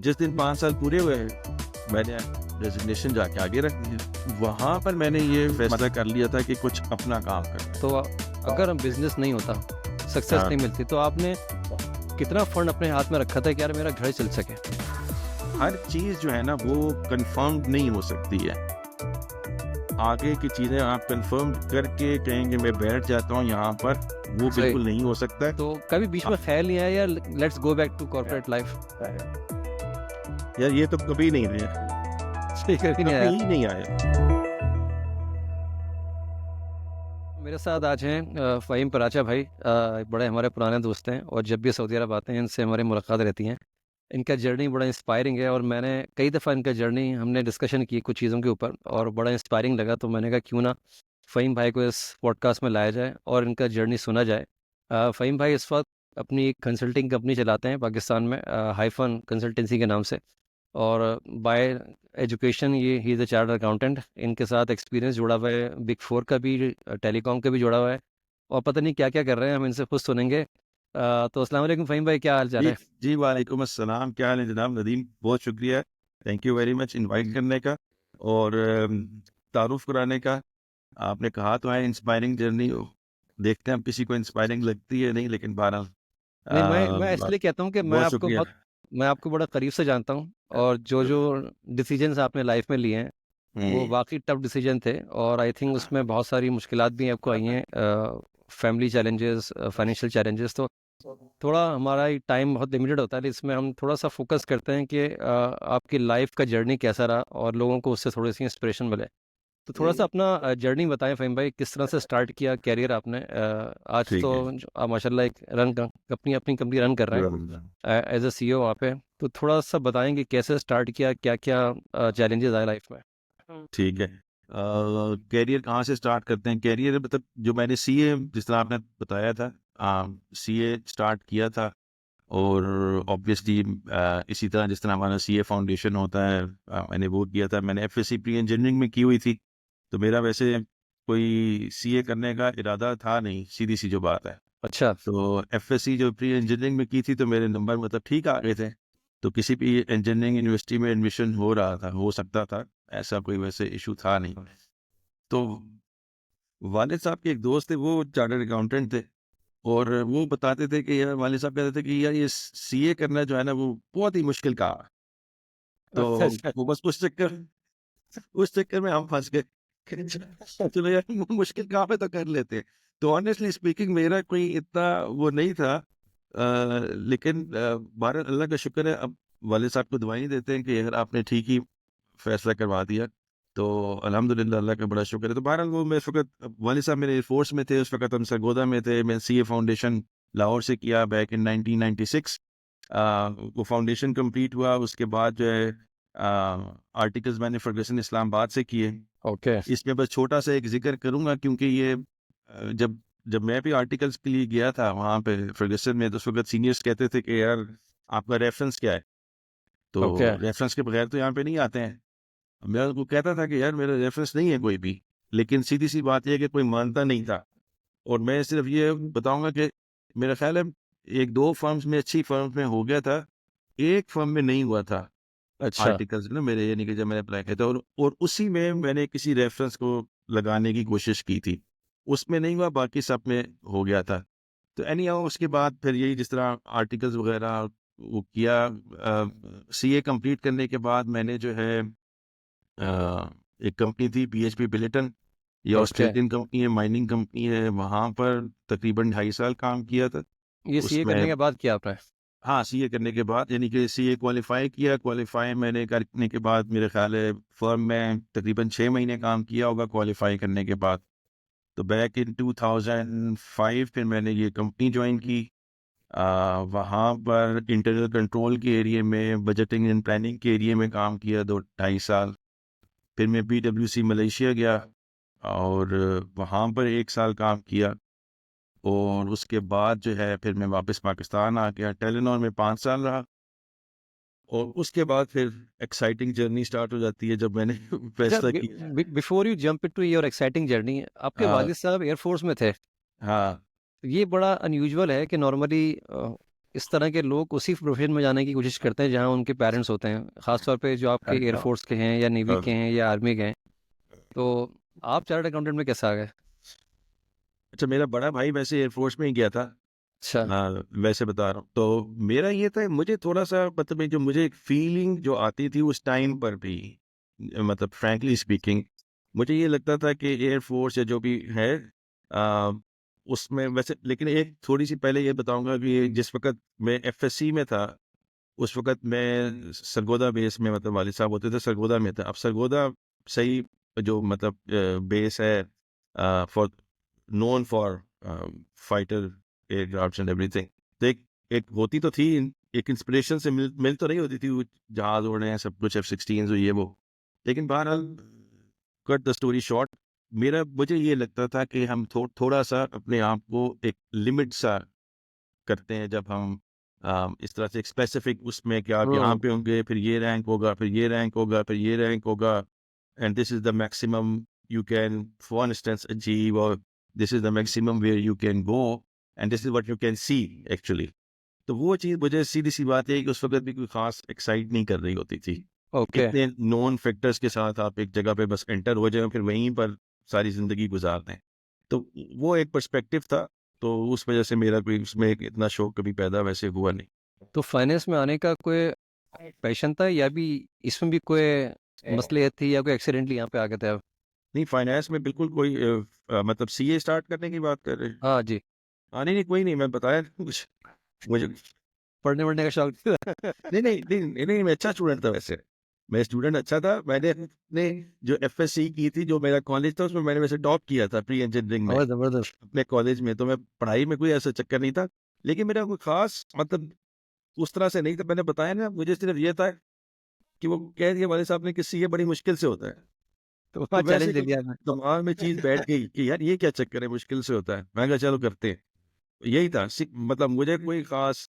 जिस दिन 5 साल पूरे हुए मैंने रेजिग्नेशन जाके आगे रख दिया। वहाँ पर मैंने ये फैसला कर लिया था कि कुछ अपना काम करना है। तो अगर बिजनेस नहीं होता, सक्सेस हाँ। नहीं मिलती, तो आपने कितना फंड अपने हाथ में रखा था कि यार मेरा घर चल सके? हर चीज़ जो है ना वो कंफर्म नहीं हो सकती है। आगे की चीज़ें आप कंफर्म करके कहेंगे मैं बैठ जाता हूँ यहाँ पर, वो सही। बिल्कुल नहीं हो सकता है। तो कभी बीच में ख्याल नहीं आया यार let's go back to corporate life? यार ये तो कभी नहीं रहे, कभी नहीं कभी आया। ही नहीं आया। मेरे साथ आज हैं फ़हीम पराचा भाई, बड़े हमारे पुराने दोस्त हैं और जब भी सऊदी अरब आते हैं इनसे हमारी मुलाकात रहती हैं। इनका जर्नी बड़ा इंस्पायरिंग है और मैंने कई दफ़ा इनका जर्नी हमने डिस्कशन की कुछ चीज़ों के ऊपर और बड़ा इंस्पायरिंग लगा, तो मैंने कहा क्यों ना फ़हीम भाई को इस पॉडकास्ट में लाया जाए और इनका जर्नी सुना जाए। फ़हीम भाई इस वक्त अपनी एक कंसल्टिंग कंपनी चलाते हैं पाकिस्तान में, हाइफन कंसल्टेंसी के नाम से, और बाय एजुकेशन ये he is a chartered accountant. इनके साथ एक्सपीरियंस जुड़ा हुआ है बिग फोर का भी, टेलीकॉम का भी जुड़ा हुआ है, और पता नहीं क्या क्या कर रहे हैं, हम इनसे खुद सुनेंगे। तो अस्सलाम वालेकुम फ़हीम भाई, क्या हाल चाल जी है? जी, वालेकुम अस्सलाम। क्या हाल है जनाब नदीम? बहुत शुक्रिया, thank you very much invite करने का और तारुफ कराने का। आपने कहा तो है इंस्पायरिंग जर्नी, देखते हैं अब किसी को इंस्पायरिंग लगती है नहीं, लेकिन बहरहाल नहीं, मैं इसलिए कहता हूँ कि बहुत शुक्रिया। मैं आपको बड़ा करीब से जानता हूँ, और जो जो डिसीजंस आपने लाइफ में लिए हैं वो वाकई टफ डिसीजन थे, और आई थिंक उसमें बहुत सारी मुश्किलात भी आपको आई हैं, फैमिली चैलेंजेस, फाइनेंशियल चैलेंजेस। तो थोड़ा हमारा टाइम बहुत लिमिटेड होता है, इसमें हम थोड़ा सा फोकस करते हैं कि आपकी लाइफ का जर्नी कैसा रहा और लोगों को उससे थोड़ी सी इंस्पिरेशन मिले। तो थोड़ा सा अपना जर्नी बताएं फ़हीम भाई, किस तरह से स्टार्ट किया कैरियर आपने? आज ठीक तो है। आप माशाल्लाह एक अपनी कंपनी रन कर रहे हैं एज अ सीईओ वहाँ पे। तो थोड़ा सा बताएं कि कैसे स्टार्ट किया, क्या क्या चैलेंजेस आए लाइफ में? ठीक है, कैरियर कहाँ से स्टार्ट करते हैं? कैरियर मतलब जो मैंने सीए, जिस तरह आपने बताया था, सीए स्टार्ट किया था। और ऑब्वियसली इसी तरह जिस तरह हमारा सीए फाउंडेशन होता है, मैंने वो किया था। मैंने एफएससी प्री इंजीनियरिंग में की हुई थी, तो मेरा वैसे कोई सीए करने का इरादा था नहीं, सीधी सी जो बात है। अच्छा। तो एफएससी जो प्री इंजीनियरिंग में की थी तो मेरे नंबर मतलब ठीक आ गए थे, तो किसी भी इंजीनियरिंग यूनिवर्सिटी में एडमिशन हो रहा था, हो सकता था, ऐसा कोई वैसे इशू था नहीं। तो वालिद साहब के एक दोस्त थे, वो चार्टर्ड अकाउंटेंट थे, और वो बताते थे कि यार, वालिद साहब कहते थे कि यार ये सीए करना जो है ना वो बहुत ही मुश्किल काम है। तो अच्छा अच्छा। वो बस उस चक्कर में हम फंस गए कि चलो यार मुश्किल काम है तो कर लेते हैं। तो ऑनेस्टली स्पीकिंग मेरा कोई इतना वो नहीं था, लेकिन बहरहाल अल्लाह का शुक्र है, अब वालिद साहब को दुआएं देते हैं कि यार आपने ठीक ही फैसला करवा दिया। तो अल्हम्दुलिल्लाह, अल्लाह का बड़ा शुक्र है। तो बहरहाल वो मैं इस वक्त, वालिद साहब मेरे एयरफोर्स में थे उस वक्त, हम सरगोदा में थे। मैं सीए फाउंडेशन लाहौर से किया बैक इन 1996। वो फाउंडेशन कंप्लीट हुआ, उसके बाद जो है आर्टिकल्स मैंने फर्गसन इस्लामाबाद से किए। ओके। इसमें बस छोटा सा एक जिक्र करूंगा, क्योंकि ये जब जब मैं भी आर्टिकल्स के लिए गया था वहाँ पे फर्गसन में, तो उस वक्त सीनियर्स कहते थे कि यार आपका रेफरेंस क्या है? तो ओके। रेफरेंस के बगैर तो यहाँ पे नहीं आते हैं। मैं उनको कहता था कि यार मेरा रेफरेंस नहीं है कोई भी, लेकिन सीधी सी बात यह है कि कोई मानता नहीं था। और मैं सिर्फ ये बताऊंगा कि मेरा ख्याल है एक दो फर्म्स में, अच्छी फर्म्स में हो गया था, एक फर्म में नहीं हुआ था अच्छा। आर्टिकल्स ना मेरे, यानी कि जब मैंने अप्लाई किया था, और उसी में मैंने किसी रेफरेंस को लगाने की कोशिश की थी, उसमें नहीं हुआ, बाकी सब में हो गया था। तो एनी हाउ उसके बाद फिर यही जिस तरह आर्टिकल्स वगैरह वो किया। सीए कंप्लीट करने के बाद मैंने जो है एक कंपनी थी बीएचपी बिलिटन, ये ओके। ऑस्ट्रेलियन कंपनी है, माइनिंग कंपनी है, वहाँ पर तकरीबन 2.5 साल काम किया था ये सीए उसमें। करने के बाद किया आपने? हाँ, सीए करने के बाद, यानी कि सीए क्वालिफाई किया, क्वालिफाई मैंने करने के बाद मेरे ख्याल है फर्म में तकरीबन 6 महीने काम किया होगा क्वालिफाई करने के बाद। तो बैक इन 2005 फिर मैंने ये कंपनी ज्वाइन की। वहाँ पर इंटरनल कंट्रोल के एरिया में, बजटिंग एंड प्लानिंग के एरिया में काम किया 2-2.5 साल। फिर मैं PwC मलेशिया गया और वहाँ पर 1 साल काम किया, और उसके बाद जो है फिर मैं वापस पाकिस्तान आ गया, टेलीनॉर में 5 साल रहा। और उसके बाद फिर एक्साइटिंग जर्नी स्टार्ट हो जाती है जब मैंने अच्छा, फैसला किया। Before you jump into your exciting journey, आपके हाँ वालिद साहब एयरफोर्स में थे। हाँ ये बड़ा अनयूजुअल है कि नॉर्मली इस तरह के लोग उसी प्रोफेशन में जाने की कोशिश करते हैं जहाँ उनके पेरेंट्स होते हैं, ख़ासतौर पे जो आपके एयरफोर्स के हैं या नेवी के हैं या आर्मी के हैं। तो आप चार्टर्ड अकाउंटेंट में कैसे आ गए? अच्छा, मेरा बड़ा भाई वैसे एयरफोर्स में ही गया था। अच्छा। वैसे बता रहा हूँ तो मेरा ये था, मुझे थोड़ा सा मतलब ये जो मुझे एक फीलिंग जो आती थी उस टाइम पर भी, मतलब फ्रैंकली स्पीकिंग, मुझे ये लगता था कि एयरफोर्स या जो भी है आ, उसमें वैसे, लेकिन एक थोड़ी सी पहले ये बताऊंगा कि जिस वक्त मैं एफएससी में था, उस वक्त मैं सरगोदा बेस में, मतलब वालिद साहब होते थे सरगोदा में था। अब सरगोदा सही जो मतलब बेस है for known for fighter aircraft and everything. तो एक होती तो थी, एक इंस्पिरेशन से मिल तो रही होती थी, वो जहाज उड़ रहे हैं सब कुछ, F-16 ये वो। लेकिन बहरहाल, कट द स्टोरी शॉर्ट, मुझे ये लगता था कि हम थोड़ा सा अपने आप को एक लिमिट सा करते हैं जब हम इस तरह से एक स्पेसिफिक उसमें कि आप यहाँ पे होंगे, फिर ये रैंक होगा, फिर ये रैंक होगा, फिर ये रैंक होगा, and this is the maximum you can for instance achieve, और this is the maximum where you can go, and this is what you can see actually. तो वो चीज़ मुझे, सीधी सी बात है कि उस वक्त भी कोई खास एक्साइट नहीं कर रही होती थी। ओके। इतने नॉन फैक्टर्स के साथ आप एक जगह पे बस एंटर हो जाए, फिर वहीं पर सारी ज़िंदगी गुजार दें। तो वो एक पर्सपेक्टिव था, तो उस वजह से मेरा कोई उसमें इतना शौक कभी पैदा वैसे हुआ नहीं। तो फाइनेंस में आने का कोई पैशन था या भी इसमें भी कोई मसलियत थी या कोई एक्सीडेंटली यहाँ पे आ गए थे आप? नहीं, फाइनेंस में बिल्कुल कोई मतलब सीए स्टार्ट करने की बात कर रहे हैं? हाँ जी। हाँ, नहीं नहीं, कोई नहीं, मैं बताया ना कुछ मुझे। पढ़ने वढ़ने का शौक था? नहीं नहीं नहीं नहीं नहीं, मैं अच्छा स्टूडेंट था वैसे। मैं स्टूडेंट अच्छा था। मैंने अपने जो एफएससी की थी, जो मेरा कॉलेज था, उसमें मैंने वैसे टॉप किया था प्री इंजीनियरिंग में बहुत ज़बरदस्त। अपने कॉलेज में। तो मैं पढ़ाई में कोई ऐसा चक्कर नहीं था, लेकिन मेरा कोई खास मतलब उस तरह से नहीं था। मैंने बताया ना, मुझे सिर्फ ये था कि वो कह दिया वाले साहब ने कि सीए बड़ी मुश्किल से होता है। तो तो वहाँ वैसे चैलेंज ले लिया आपने। दिमाग में चीज बैठ गई कि यार ये क्या चक्कर है, मुश्किल से होता है। मैं कहा चलो करते हैं। यही था मतलब मुझे कोई खास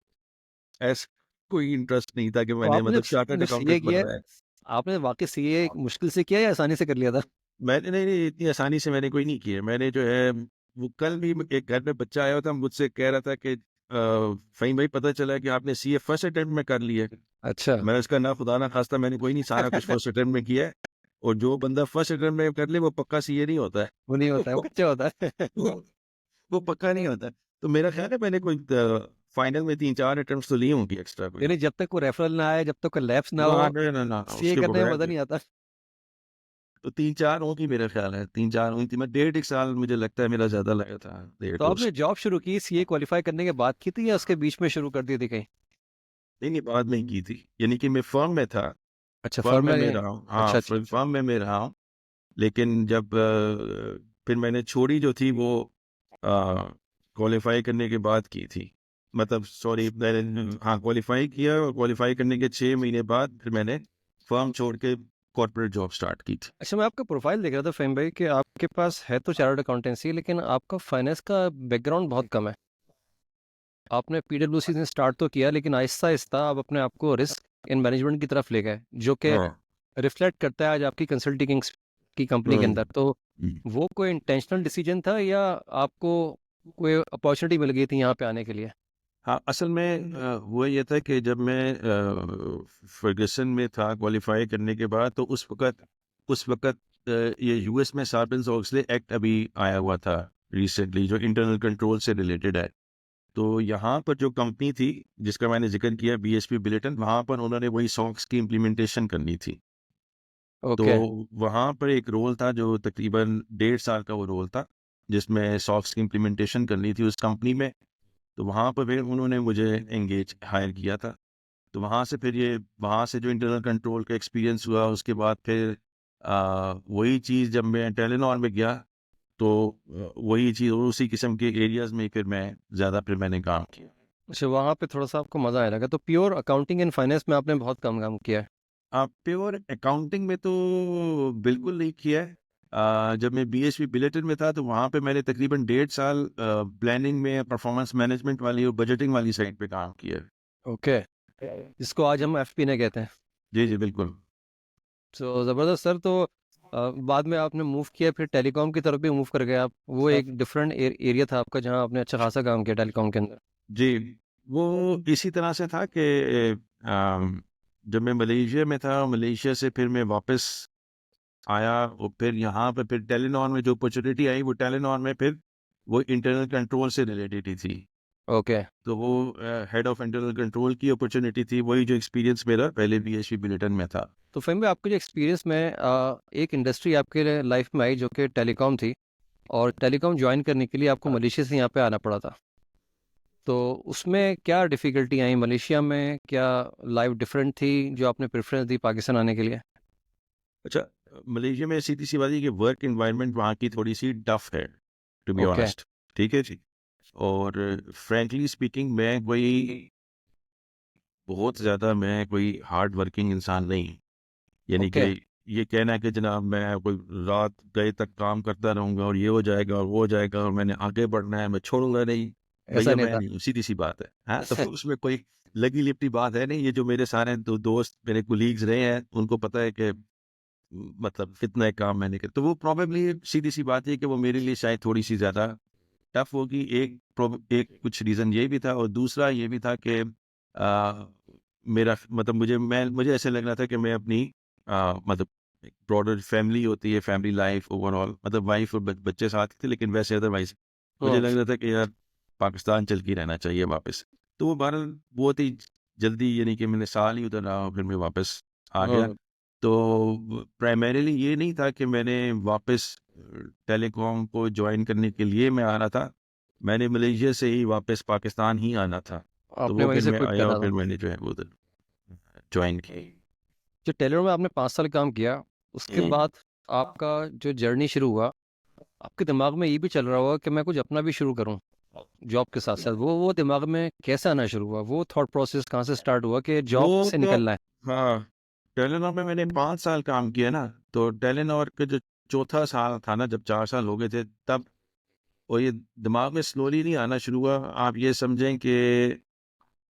ऐसा कोई इंटरेस्ट नहीं था कि तो मैंने आपने मतलब चार्टर्ड जो सीए अकाउंटेंट किया है, बनना है। आपने वाकई सीए मुश्किल से किया या आसानी से कर लिया था? मैंने नहीं नहीं, इतनी आसानी से मैंने कोई नहीं किया। मैंने जो है, वो कल भी एक घर में बच्चा आया था, मुझसे कह रहा था कि फहीम भाई, पता चला है कि आपने सीए फर्स्ट अटेम्प्ट में कर लिया है। अच्छा। मैंने उसका ना खुदा ना खास्ता, मैंने कोई नहीं, सारा कुछ फर्स्ट अटेम्प्ट में किया है। और जो बंदा फर्स्ट अटेम्प्ट में कर ले वो पक्का सीए नहीं होता है। वो नहीं होता है, वो कच्चा होता है। वो पक्का नहीं होता है। तो मेरा ख्याल है मैंने कोई फाइनल में 3-4 अटेम्प्ट्स तो लिए होंगी एक्स्ट्रा कोई। यानी जब तक कोई रेफरल ना आए, जब तक कोई लैप्स ना ना हो, ना ना ना, सीए उसके करने में मज़ा बगैर नहीं आता। तो 3-4 होंगी, मेरा ख्याल है 3-4 हुई थी। मैं 1.5 साल मुझे लगता है मेरा ज्यादा लगा था, डेढ़ तो दो आपने जॉब शुरू की सीए क्वालिफाई करने के बाद की थी या उसके बीच में शुरू कर दी थी कहीं? नहीं नहीं, बाद में ही की थी। यानी कि मैं फर्म में था, अच्छा, फर्म फर्म में मैं में। रहा हूँ, हाँ अच्छा अच्छा अच्छा। फर्म में मैं रहा हूँ। लेकिन जब फिर मैंने छोड़ी जो थी वो क्वालिफाई करने के बाद की थी। मतलब सॉरी, मैंने हाँ क्वालिफाई किया, और क्वालिफाई करने के 6 महीने बाद फिर मैंने फर्म छोड़ के कॉर्पोरेट जॉब स्टार्ट की थी। अच्छा, मैं आपका प्रोफाइल देख रहा था फ़हीम भाई कि आपके पास है तो चार्टर्ड अकाउंटेंसी, लेकिन आपका फाइनेंस का बैकग्राउंड बहुत कम है। आपने पीडब्ल्यूसी से स्टार्ट तो किया, लेकिन आहिस्ता-आहिस्ता आप अपने आप को रिस्क इन मैनेजमेंट की तरफ ले गए, जो कि हाँ रिफ्लेक्ट करता है आज आपकी कंसल्टिंग की कंपनी के हाँ। अंदर। तो वो कोई इंटेंशनल डिसीजन था या आपको कोई अपॉर्चुनिटी मिल गई थी यहाँ पे आने के लिए? हाँ, असल में हुआ ये था कि जब मैं फर्गसन में था क्वालिफाई करने के बाद, तो उस वक्त ये यूएस में सार्बेन्स ऑक्सले एक्ट अभी आया हुआ था रिसेंटली, जो इंटरनल कंट्रोल से रिलेटेड है। तो यहाँ पर जो कंपनी थी जिसका मैंने जिक्र किया, बीएसपी बिलेटन, वहाँ पर उन्होंने वही सॉक्स की इम्प्लीमेंटेशन करनी थी। तो ओके। वहाँ पर एक रोल था जो तकरीबन 1.5 साल का वो रोल था, जिसमें सॉक्स की इम्प्लीमेंटेशन करनी थी उस कंपनी में। तो वहाँ पर फिर उन्होंने मुझे हायर किया था। तो वहाँ से जो इंटरनल कंट्रोल का एक्सपीरियंस हुआ, उसके बाद फिर वही चीज़ जब मैं टेलीनॉर में गया, तो वही चीज़ और उसी किस्म के एरियाज़ में फिर मैंने काम किया। अच्छा, वहाँ पे थोड़ा-सा आपको मज़ा आया लगा, तो प्योर अकाउंटिंग एंड फाइनेंस में आपने बहुत कम काम किया है। प्योर अकाउंटिंग में तो बिल्कुल नहीं किया है। जब मैं बीएसपी बिलेटन में था, तो वहाँ पे मैंने तकरीबन 1.5 साल प्लानिंग में, परफॉर्मेंस मैनेजमेंट वाली और बजटिंग वाली साइड पे काम किया है। ओके, जिसको आज हम एफपीने कहते हैं। जी जी बिल्कुल। तो ज़बरदस्त सर। तो बाद में आपने मूव किया, फिर टेलीकॉम की तरफ भी मूव कर गए आप। वो एक डिफरेंट एरिया था आपका जहाँ आपने अच्छा खासा काम किया टेलीकॉम के अंदर। जी, वो इसी तरह से था कि जब मैं मलेशिया में था, मलेशिया से फिर मैं वापस आया और फिर यहाँ पे फिर टेलीनॉर में जो अपॉर्चुनिटी आई, वो टेलीनॉर में फिर वो इंटरनल कंट्रोल से रिलेटेड ही थी। ओके। तो वो हेड ऑफ इंटरनल कंट्रोल की अपॉर्चुनिटी थी, वही जो एक्सपीरियंस मेरा पहले बीएचपी बुलेटिन में था। तो फ़हीम भाई, आपके जो एक्सपीरियंस में एक इंडस्ट्री आपके लाइफ में आई जो कि टेलीकॉम थी, और टेलीकॉम ज्वाइन करने के लिए आपको मलेशिया से यहाँ पे आना पड़ा था। तो उसमें क्या डिफ़िकल्टी आई मलेशिया में? क्या लाइफ डिफरेंट थी जो आपने प्रेफ़रेंस दी पाकिस्तान आने के लिए? अच्छा, मलेशिया में सीधी सी बात है कि वर्क एनवायरनमेंट वहाँ की थोड़ी सी टफ है, टू बी ओके। ऑनेस्ट। ठीक है जी। और फ्रैंकली स्पीकिंग मैं कोई हार्ड वर्किंग इंसान नहीं हूँ। यानी कि ओके। ये कहना है कि जनाब मैं कोई रात गए तक काम करता रहूँगा और ये हो जाएगा और वो हो जाएगा और मैंने आगे बढ़ना है, मैं छोड़ूंगा नहीं, ऐसा भैया नहीं मैं था। नहीं हूँ, सीधी सी बात है। हाँ, तो उसमें कोई लगी लिपटी बात है नहीं। ये जो मेरे सारे दोस्त मेरे कुलीग्स रहे हैं, उनको पता है कि मतलब कितना काम मैंने किया। तो वो प्रॉबेबली सीधी सी बात है कि वो मेरे लिए शायद थोड़ी सी ज़्यादा टफ होगी। एक कुछ रीज़न ये भी था और दूसरा ये भी था कि मेरा मतलब मुझे ऐसे लग रहा था कि मैं अपनी मतलब एक ब्रॉडर फैमिली होती है, फैमिली लाइफ ओवरऑल, मतलब वाइफ और बच्चे साथ थे, लेकिन वैसे अदरवाइज मुझे हुँ। लग रहा था कि यार पाकिस्तान चल के रहना चाहिए वापस। तो वो बहरहाल बहुत ही जल्दी, यानी कि मैंने साल ही उधर रहा और फिर मैं वापस आ गया। हुँ। तो प्राइमरीली ये नहीं था कि मैंने वापस टेलीकॉम को ज्वाइन करने के लिए मैं आ रहा था। मैंने मलेशिया से ही वापस पाकिस्तान ही आना था। तो आपने वो वहीं फिर से मैं क्विट आया और करना था। फिर मैंने जो है वो उधर ज्वाइन की। जो टेलर में आपने 5 साल काम किया, उसके बाद आपका जो जर्नी शुरू हुआ, आपके दिमाग में ये भी चल रहा होगा कि मैं कुछ अपना भी शुरू करूँ, जॉब के साथ-साथ। वो दिमाग में कैसे आना शुरू हुआ? वो थॉट प्रोसेस कहाँ से स्टार्ट हुआ कि जॉब वो से तो निकलना है? हाँ, टेलीनॉर में मैंने 5 साल काम किया ना, तो टेलीनॉर का जो चौथा साल था ना, जब 4 साल हो गए थे, तब और ये दिमाग में स्लोली नहीं आना शुरू हुआ। आप ये समझें कि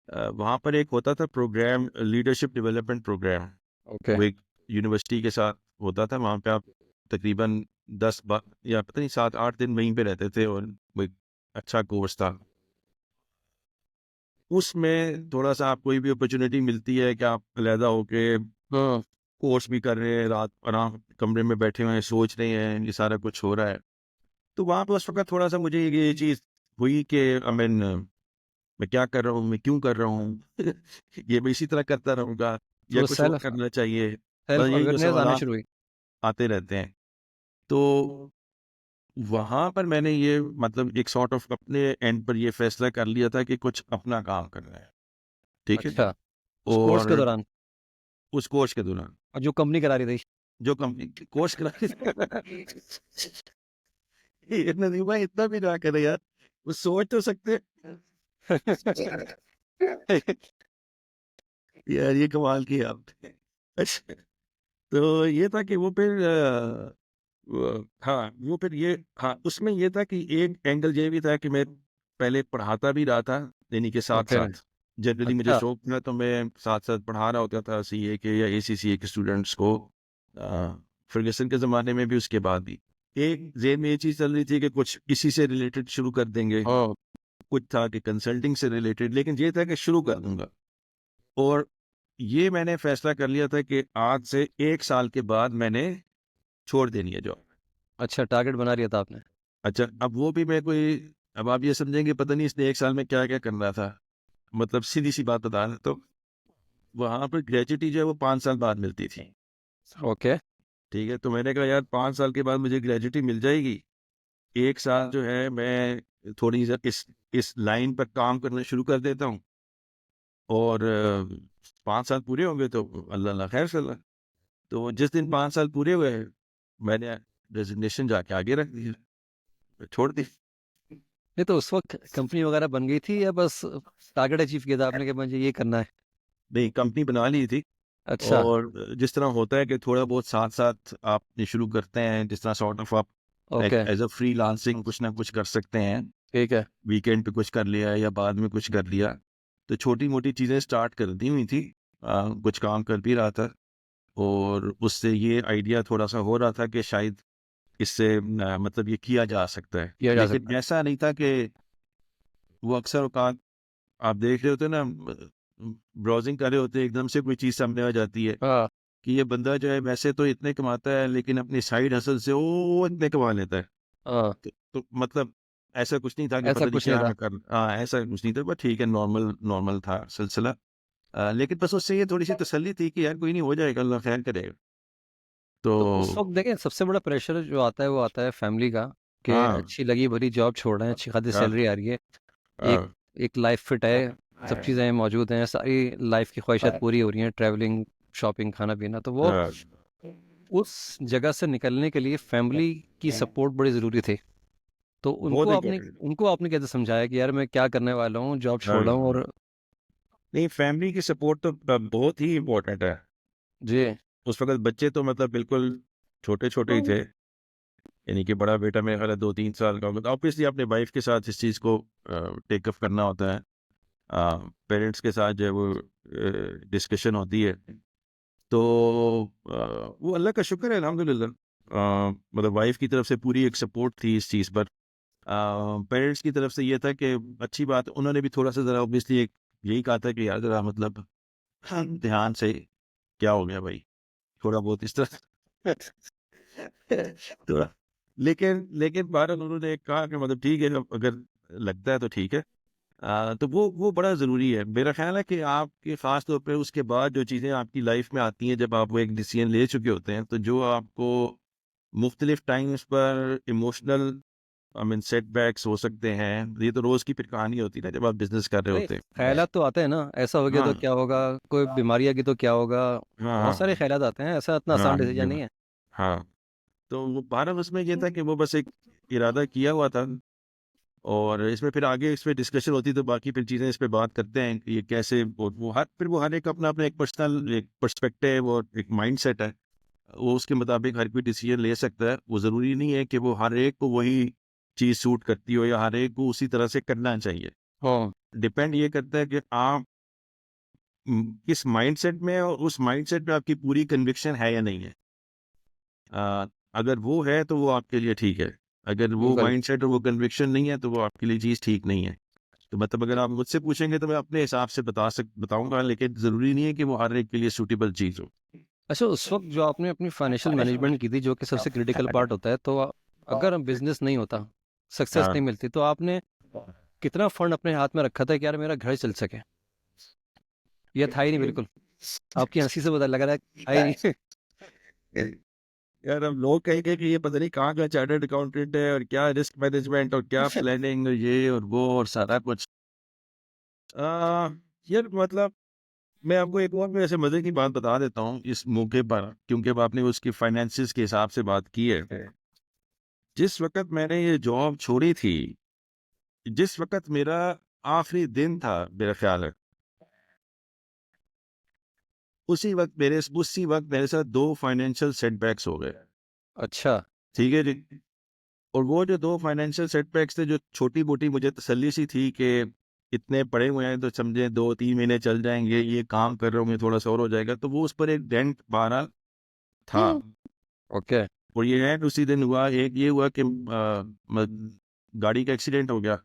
वहाँ पर एक होता था program, leadership development program. Okay. वो एक यूनिवर्सिटी के साथ होता था। वहाँ पे आप तकरीबन 10 या पता नहीं 7-8 दिन वहीं पे रहते थे और वो एक अच्छा कोर्स था। उसमें थोड़ा-सा आपको कोई भी अपॉर्च्युनिटी मिलती है कि आप अलहदा होके हुँ। कोर्स भी कर रहे हैं, रात आराम कमरे में बैठे हुए हैं, सोच रहे हैं, ये सारा कुछ हो रहा है। तो वहाँ पे उस वक़्त थोड़ा-सा मुझे ये चीज़ हुई कि आई मीन मैं क्या कर रहा हूँ, मैं क्यों कर रहा हूँ? ये मैं इसी तरह करता रहूँगा या तो कुछ और सेल्फ करना चाहिए? बस सेल्फ यही जो अवेयरनेस आनी सवालात शुरू हुई। आते रहते हैं। तो वहाँ पर मैंने ये मतलब एक सॉर्ट ऑफ अपने एंड पर ये फैसला कर लिया था कि कुछ अपना काम करना है। ठीक है? अच्छा, उस कोर्स के और दौरान, उस कोर्स के दौरान और जो कंपनी करा रही थी। जो कंपनी कोर्स करा ये नदीम भाई इतना भी ना करे यार, वो सोच तो सकते यार, ये कमाल की आपने। अच्छा, तो ये था कि वो फिर हाँ, वो फिर ये हाँ, उसमें ये था कि एक एंगल ये भी था कि मैं पहले पढ़ाता भी रहा था, यानी कि ओके। साथ-साथ। जनरली मुझे अच्छा। शौक था तो मैं साथ-साथ पढ़ा रहा होता था सीए के या एसीसीए के स्टूडेंट्स को। फर्ग्यूसन के ज़माने में भी, उसके बाद भी। एक ज़हन में ये चीज़ चल रही थी कि कुछ इसी से रिलेटेड शुरू कर देंगे। ओह! कुछ था कि कंसल्टिंग से रिलेटेड, लेकिन ये था कि शुरू कर दूँगा। और ये मैंने फैसला कर लिया था कि आज से 1 साल के बाद मैंने छोड़ देनी है जॉब। अच्छा, टारगेट बना लिया था आपने। अच्छा, अब वो भी मैं कोई अब आप ये समझेंगे पता नहीं इसने 1 साल में क्या-क्या करना था। मतलब सीधी-सी बात बता रहा तो वहाँ पर ग्रेच्युटी जो है वो 5 साल बाद मिलती थी। ओके। ठीक है? तो मैंने कहा यार 5 साल के बाद मुझे ग्रेच्युटी मिल जाएगी। 1 साल जो है मैं थोड़ी सी इस लाइन पर काम करना शुरू कर देता हूँ और 5 साल पूरे होंगे तो अल्लाह न खैर सला। तो जिस दिन 5 साल पूरे हुए, मैंने रेज़िग्नेशन जाके आगे रख दिया, छोड़ दी। नहीं, तो उस वक़्त कंपनी वगैरह बन गई थी या बस टारगेट अचीव किया था आपने कि मुझे ये करना है? नहीं, कंपनी बना ली थी। अच्छा। और जिस तरह होता है कि थोड़ा बहुत साथ-साथ आप ये शुरू करते हैं, जिस तरह सॉर्ट ऑफ आप like okay. As a freelancing कुछ ना कुछ कर सकते हैं। ठीक है। वीकेंड पे कुछ कर लिया या बाद में कुछ कर लिया। तो छोटी-मोटी चीज़ें स्टार्ट कर दी हुई थी। कुछ काम कर भी रहा था और उससे ये आइडिया थोड़ा-सा हो रहा था कि शायद इससे मतलब ये किया जा सकता है। किया जा लेकिन सकता है। ऐसा नहीं था कि वो अक्सर औक़ात आप देख रहे होते हैं ना, ब्राउजिंग कर रहे होते हैं, एकदम से कोई चीज़ सामने आ जाती है हाँ, कि ये बंदा जो है वैसे तो इतने कमाता है, लेकिन अपनी साइड हसल से वो इतने कमा लेता है। हाँ, तो मतलब ऐसा कुछ नहीं था कि ऐसा पता नहीं कुछ नहीं क्या था। कर, हाँ, ऐसा कुछ नहीं था, बट ठीक है, नॉर्मल नॉर्मल था सिलसिला। लेकिन बस उससे ये थोड़ी-सी तसल्ली थी कि यार कोई नहीं, हो जाएगा, अल्लाह खैर करेगा। तो तो उस वक़्त देखें सबसे बड़ा प्रेशर जो आता है वो आता है फैमिली का, कि हाँ, अच्छी लगी भली जॉब छोड़ रहे हैं, अच्छी खासी हाँ, सैलरी आ रही है, एक हाँ, एक लाइफ फिट है, सब चीज़ें मौजूद हैं, सारी लाइफ की ख्वाहिशात पूरी हो रही हैं, ट्रैवलिंग, शॉपिंग, खाना-पीना, तो वो हाँ, उस जगह से निकलने के लिए फैमिली की सपोर्ट बड़ी ज़रूरी थी। तो बहुत इम्पोर्टेंट। उनको आपने कैसे समझाया कि यार मैं क्या करने वाला हूँ, जॉब छोड़ रहा हूँ हाँ, और नहीं, फैमिली की सपोर्ट तो बहुत ही इम्पोर्टेंट है। जी। उस वक़्त बच्चे तो मतलब बिल्कुल छोटे-छोटे ही थे। यानी कि बड़ा बेटा मेरा ख़्याल है 2-3 साल का होगा। तो ऑब्वियसली अपने वाइफ़ के साथ इस चीज़ को टेक अप करना होता है। पेरेंट्स के साथ जो है वो डिस्कशन होती है। तो वो अल्लाह का शुक्र है, अल्हम्दुलिल्लाह। मतलब वाइफ़ की तरफ से पूरी एक सपोर्ट थी इस चीज़ पर। पेरेंट्स की तरफ से ये था कि अच्छी बात, उन्होंने भी थोड़ा-सा ज़रा ऑब्वियसली एक यही कहा था कि यार ज़रा मतलब हाँ, ध्यान से, क्या हो गया भाई? थोड़ा बहुत इस तरह थोड़ा, लेकिन लेकिन बहरहाल उन्होंने कहा कि मतलब ठीक है, अब अगर लगता है तो ठीक है। तो वो बड़ा ज़रूरी है। मेरा ख़्याल है कि आपके ख़ास तौर पे उसके बाद जो चीज़ें आपकी लाइफ़ में आती हैं, जब आप वो एक डिसीज़न ले चुके होते हैं, तो जो आपको मुख्तलिफ़ टाइम्स पर इमोशनल आई मीन सेटबैक्स हो सकते हैं। ये तो रोज़ की फिर कहानी होती है ना, जब आप बिज़नेस कर रहे नहीं, होते हैं। ख़यालात तो आते हैं ना, ऐसा हो गया तो हाँ, क्या होगा? कोई बीमारी आ गई तो क्या होगा? हाँ, बहुत सारे हाँ, ख़यालात आते हैं, ऐसा इतना हाँ, आसान डिसीज़न नहीं है। हाँ। तो वो बहरहाल उसमें ये था कि वो बस एक इरादा किया हुआ था, और इसमें फिर आगे इस पे डिस्कशन होती, तो बाकी फिर चीज़ें इस पे बात करते हैं कि ये कैसे, वो हर एक अपना-अपना एक पर्सनल एक पर्सपेक्टिव और एक माइंडसेट है। वो उसके मुताबिक हर कोई डिसीज़न ले सकता है। वो ज़रूरी नहीं है कि वो हर एक को वही चीज़ सूट करती हो या हर एक को उसी तरह से करना चाहिए। हाँ, डिपेंड ये करता है कि आप किस माइंडसेट में हैं, और उस माइंडसेट में आपकी पूरी कन्विक्शन है या नहीं है। अगर वो है तो वो आपके लिए ठीक है। अगर वो बिल्कुल। माइंडसेट और वो कन्विक्शन नहीं है, तो वो आपके लिए चीज़ ठीक नहीं है। तो मतलब अगर आप मुझसे पूछेंगे तो मैं अपने हिसाब से बताऊँगा, लेकिन ज़रूरी नहीं है कि वो हर एक के लिए सूटेबल चीज़ हो। अच्छा, उस वक़्त जो आपने अपनी फाइनेंशियल मैनेजमेंट की थी, जो कि सबसे क्रिटिकल पार्ट होता है, तो अगर बिज़नेस नहीं होता, सक्सेस हाँ। नहीं मिलती, तो आपने कितना फंड अपने हाथ में रखा था कि यार मेरा घर चल सके? या था ही नहीं बिल्कुल? आपकी हँसी से पता लग रहा है, था ही नहीं। यार, अब लोग कहेंगे कि ये पता नहीं कहाँ का चार्टर्ड अकाउंटेंट है, और क्या रिस्क मैनेजमेंट, और क्या प्लानिंग, और ये और वो और सारा कुछ। यार मतलब मैं आपको एक और वैसे मजे की बात बता देता हूँ इस मौके पर, क्योंकि अब आपने उसकी फाइनेंसिस के हिसाब से बात की है। जिस वक्त मैंने ये जॉब छोड़ी थी, जिस वक्त मेरा आखिरी दिन था, मेरा ख्याल है, उसी वक्त मेरे साथ दो फाइनेंशियल सेटबैक्स हो गए। अच्छा, ठीक है जी। और वो जो दो फाइनेंशियल सेटबैक्स थे, जो छोटी मोटी मुझे तसल्ली सी थी कि इतने पड़े हुए हैं, तो समझे 2-3 महीने चल जाएंगे, ये काम कर रहे होंगे, थोड़ा सा और हो जाएगा, तो वो उस पर एक डेंट बहरहाल था। ओके, और ये डेंट उसी दिन हुआ। एक ये हुआ कि गाड़ी का एक्सीडेंट हो गया।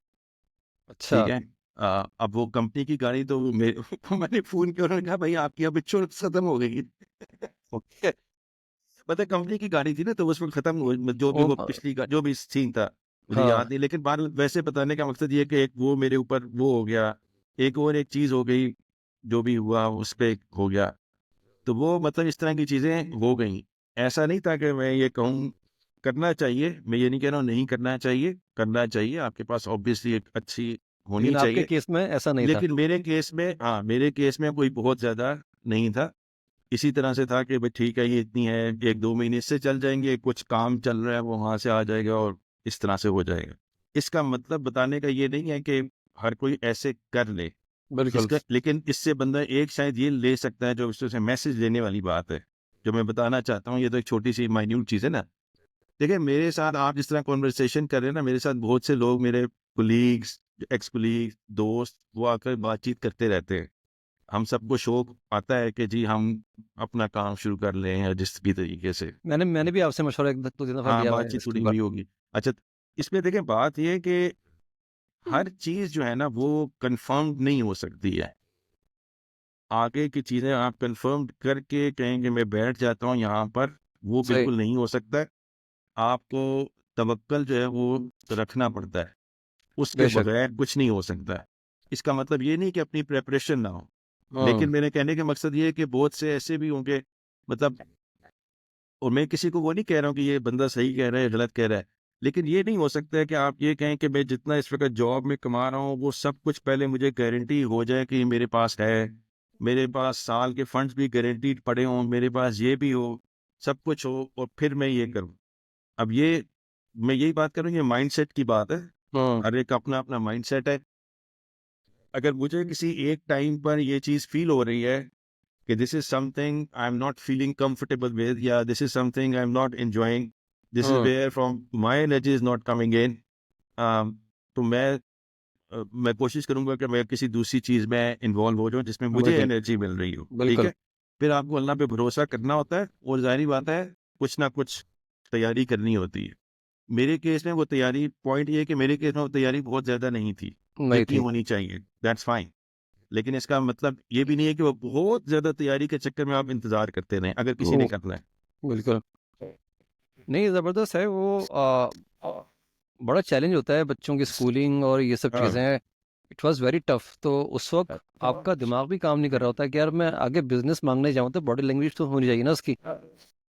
अच्छा। ठीक है। अब वो कंपनी की गाड़ी, तो वो मैंने फोन किया, उन्होंने कहा भाई आपकी अब इंश्योरेंस खत्म हो गई। ओके, मतलब कंपनी की गाड़ी थी ना, तो उसमें खत्म हो, जो भी ओ वो पिछली जो भी सीन था, मुझे हाँ, याद नहीं, लेकिन बार वैसे बताने का मकसद ये है कि एक वो मेरे ऊपर वो हो गया, एक और एक चीज हो गई, जो भी हुआ उस पे हो गया। तो वो मतलब इस तरह की चीजें हो गई। ऐसा नहीं था कि मैं ये कहूँ करना चाहिए, मैं ये नहीं कह रहा हूँ नहीं करना चाहिए, करना चाहिए, आपके पास ऑब्वियसली एक अच्छी होनी लेकिन आपके चाहिए। केस में ऐसा नहीं था। लेकिन मेरे केस में, हाँ, मेरे केस में कोई बहुत ज्यादा नहीं था। इसी तरह से था कि भाई ठीक है, ये इतनी है, 1-2 महीने इससे चल जाएंगे, कुछ काम चल रहा है वो वहाँ से आ जाएगा, और इस तरह से हो जाएगा। इसका मतलब बताने का ये नहीं है कि हर कोई ऐसे कर ले। बिल्कुल। इसका लेकिन इससे बंदा एक शायद ये ले सकता है, जो उससे मैसेज लेने वाली बात है, जो मैं बताना चाहता हूँ। ये तो एक छोटी सी माइन्यूट चीज़ है ना। देखिए, मेरे साथ आप जिस तरह कॉन्वर्सेशन कर रहे हैं ना, मेरे साथ बहुत से लोग, मेरे कुलीग्स, एक्स कुलीग, दोस्त, वो आकर बातचीत करते रहते हैं। हम सबको शौक आता है कि जी हम अपना काम शुरू कर लें, या जिस भी तरीके से। मैंने भी आपसे मशवरा 1 2 3 दफ़ा हाँ, लिया हुआ है बातचीत इसके थोड़ी ऊपर। हुई होगी। अच्छा, इसमें देखिए बात ये है कि हर चीज़ जो है ना वो कंफर्म नहीं हो सकती है। आगे की चीज़ें आप कंफर्म करके कहेंगे मैं बैठ जाता हूँ यहाँ पर, वो सही, बिल्कुल नहीं हो सकता है। आपको तवक्कल जो है वो रखना पड़ता है, उसके बेशक। बगैर कुछ नहीं हो सकता है। इसका मतलब ये नहीं कि अपनी प्रिपरेशन ना हो, हाँ, लेकिन मेरे कहने का मकसद ये है कि बहुत से ऐसे भी होंगे, मतलब, और मैं किसी को वो नहीं कह रहा हूँ कि ये बंदा सही कह रहा है, गलत कह रहा है। लेकिन ये नहीं हो सकता है कि आप ये कहें कि मैं जितना इस वक़्त जॉब में कमा रहा हूँ, वो सब कुछ पहले मुझे गारंटी हो जाए कि मेरे पास है। मेरे पास साल के फंड्स भी गारंटीड पड़े हों, मेरे पास ये भी हो, सब कुछ हो और फिर मैं ये करूँ। अब ये मैं यही बात कर रहा हूँ, ये माइंडसेट की बात है। हाँ, हर एक का अपना-अपना माइंडसेट है। अगर मुझे किसी एक टाइम पर ये चीज़ फ़ील हो रही है कि this is something I am not feeling comfortable with, या this is something I am not enjoying, this is हाँ, where from my energy is not coming in, तो मैं कोशिश करूंगा कि मैं किसी दूसरी चीज में इन्वॉल्व हो जाऊं जिसमें मुझे बिल्कुल, एनर्जी मिल रही हो। ठीक बिल्कुल, है, फिर आपको अल्लाह पे भरोसा करना होता है और जाहिर बात है कुछ ना कुछ तैयारी करनी होती है। मेरे केस में वो तैयारी, पॉइंट ये है कि मेरे केस में वो तैयारी बहुत ज्यादा नहीं थी नहीं जितनी थी। होनी चाहिए, दैट्स फाइन। लेकिन इसका मतलब ये भी नहीं है कि वो बहुत ज़्यादा तैयारी के चक्कर में आप इंतज़ार करते रहें, अगर किसी ने ओह! करना है। बिल्कुल। नहीं, ज़बरदस्त है वो बड़ा चैलेंज होता है बच्चों की स्कूलिंग और ये सब हाँ, चीज़ें। It was very tough. तो उस वक़्त आपका दिमाग भी काम नहीं कर रहा होता कि यार मैं आगे बिज़नेस माँगने जाऊँ तो बॉडी लैंग्वेज तो होनी चाहिए ना उसकी।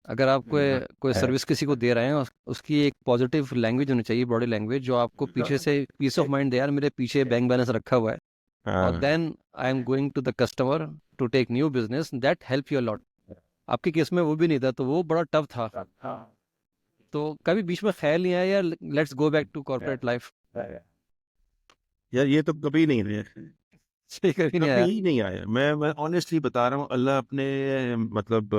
अगर आप कोई सर्विस किसी को दे रहे हैं उसकी एक पॉजिटिव लैंग्वेज होनी चाहिए, बॉडी लैंग्वेज जो आपको पीछे से पीस ऑफ माइंड दे, यार मेरे पीछे बैंक बैलेंस रखा हुआ है और हाँ। Then I am going to the customer to take new business that help you a lot. आपके केस में वो भी नहीं था तो वो बड़ा टफ था। तो कभी बीच में ख्याल नहीं आया यार let's go back to corporate life? यार ये तो कभी नहीं रहे, सही कभी नहीं कभी आया? ही नहीं आया। मैं ऑनेस्टली बता रहा हूँ, अल्लाह अपने, मतलब,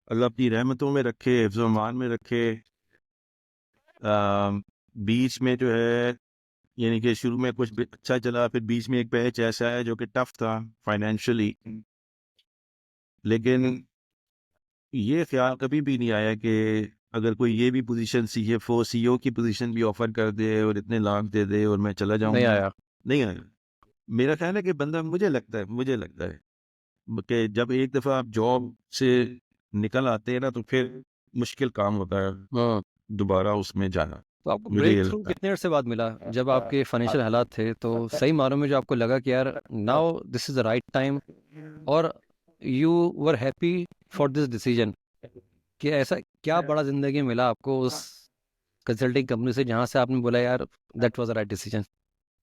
अल्लाह अपनी रहमतों में रखे, हिफ्ज़-ओ-अमान में रखे। बीच में जो है, यानी कि शुरू में कुछ भी अच्छा चला, फिर बीच में एक पैच ऐसा है जो कि टफ था फाइनेंशियली, लेकिन ये ख्याल कभी भी नहीं आया कि अगर कोई ये भी पोजीशन सीएफओ सीईओ की पोजीशन भी ऑफर कर दे और इतने लाख दे दे और मैं चला नहीं जाऊंगा। आया। नहीं आया। मेरा ख्याल है कि बंदा, मुझे लगता है कि जब एक दफ़ा आप जॉब से निकल आते हैं ना, तो फिर मुश्किल काम होता है हाँ। दोबारा उसमें जाना। तो आपको मुझे ब्रेक ये थ्रू लगता है। कितने अर्से बाद मिला जब आपके फाइनेंशियल हालात थे तो सही मानों में जो आपको लगा कि यार now this is the right time, और you were happy for this decision? कि ऐसा क्या बड़ा जिंदगी में मिला आपको उस कंसल्टिंग कंपनी से जहां से आपने बोला यार that was the right decision?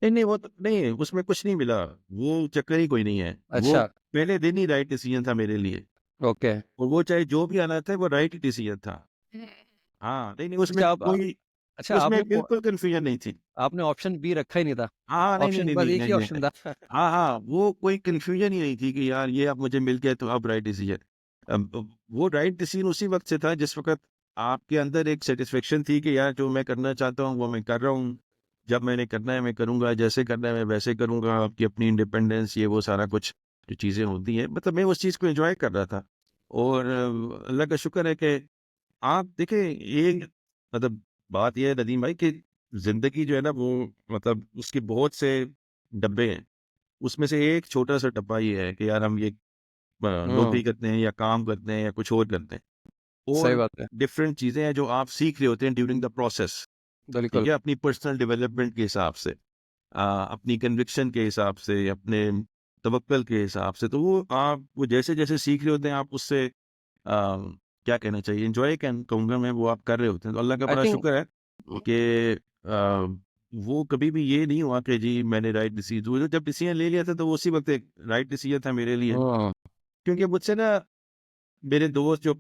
नहीं नहीं, वो तो नहीं, उसमें कुछ नहीं मिला, वो चक्कर ही कोई नहीं है। वो अच्छा। पहले दिन ही राइट डिसीजन था मेरे लिए, ओके। और वो चाहे जो भी आना था वो राइट डिसीजन था। हाँ, नहीं नहीं, उसमें अच्छा आप कोई, अच्छा उसमें बिल्कुल कन्फ्यूजन नहीं थी। आपने ऑप्शन बी रखा ही नहीं था? हाँ, नहीं, नहीं, ऑप्शन नहीं, बस नहीं, एक नहीं, ही नहीं। ऑप्शन था। हाँ, हाँ, वो कोई कन्फ्यूजन ही नहीं थी कि यार ये अब मुझे मिल गया तो अब राइट डिसीजन। वो राइट डिसीजन उसी वक़्त से था जिस वक़्त आपके अंदर एक सैटिस्फैक्शन थी कि यार जो मैं करना चाहता हूँ वो मैं कर रहा हूँ। जब मैंने करना है मैं करूँगा, जैसे करना है मैं वैसे करूँगा, आपकी अपनी इंडिपेंडेंस, ये वो सारा कुछ जो चीज़ें होती हैं, मतलब मैं उस चीज़ को एन्जॉय कर रहा था। और अल्लाह का शुक्र है कि आप देखें, एक, मतलब, बात ये है नदीम भाई कि ज़िंदगी जो है ना वो, मतलब उसके बहुत से डब्बे हैं। उसमें से एक छोटा-सा डब्बा ये है कि यार हम ये हम्म। नौकरी करते हैं या काम करते हैं या कुछ और करते हैं। सही और बात है। डिफरेंट चीज़ें हैं जो आप सीख रहे होते हैं ड्यूरिंग द प्रोसेस, ठीक बिल्कुल। है? अपनी पर्सनल डेवलपमेंट के हिसाब से, अपनी कन्विक्शन के हिसाब से, अपने तवक्कल के हिसाब से। तो वो आप वो जैसे-जैसे सीख रहे होते हैं आप उससे, क्या कहना चाहिए, एन्जॉय कैन कहूँगा मैं, वो आप कर रहे होते हैं। तो अल्लाह का आई बड़ा थिंक। शुक्र है कि वो कभी भी ये नहीं हुआ कि जी मैंने राइट डिसीजन, वो जब डिसीजन ले लिया था तो वो उसी वक़्त एक राइट डिसीजन था मेरे लिए। हम्म। क्योंकि मुझसे ना मेरे दोस्त जो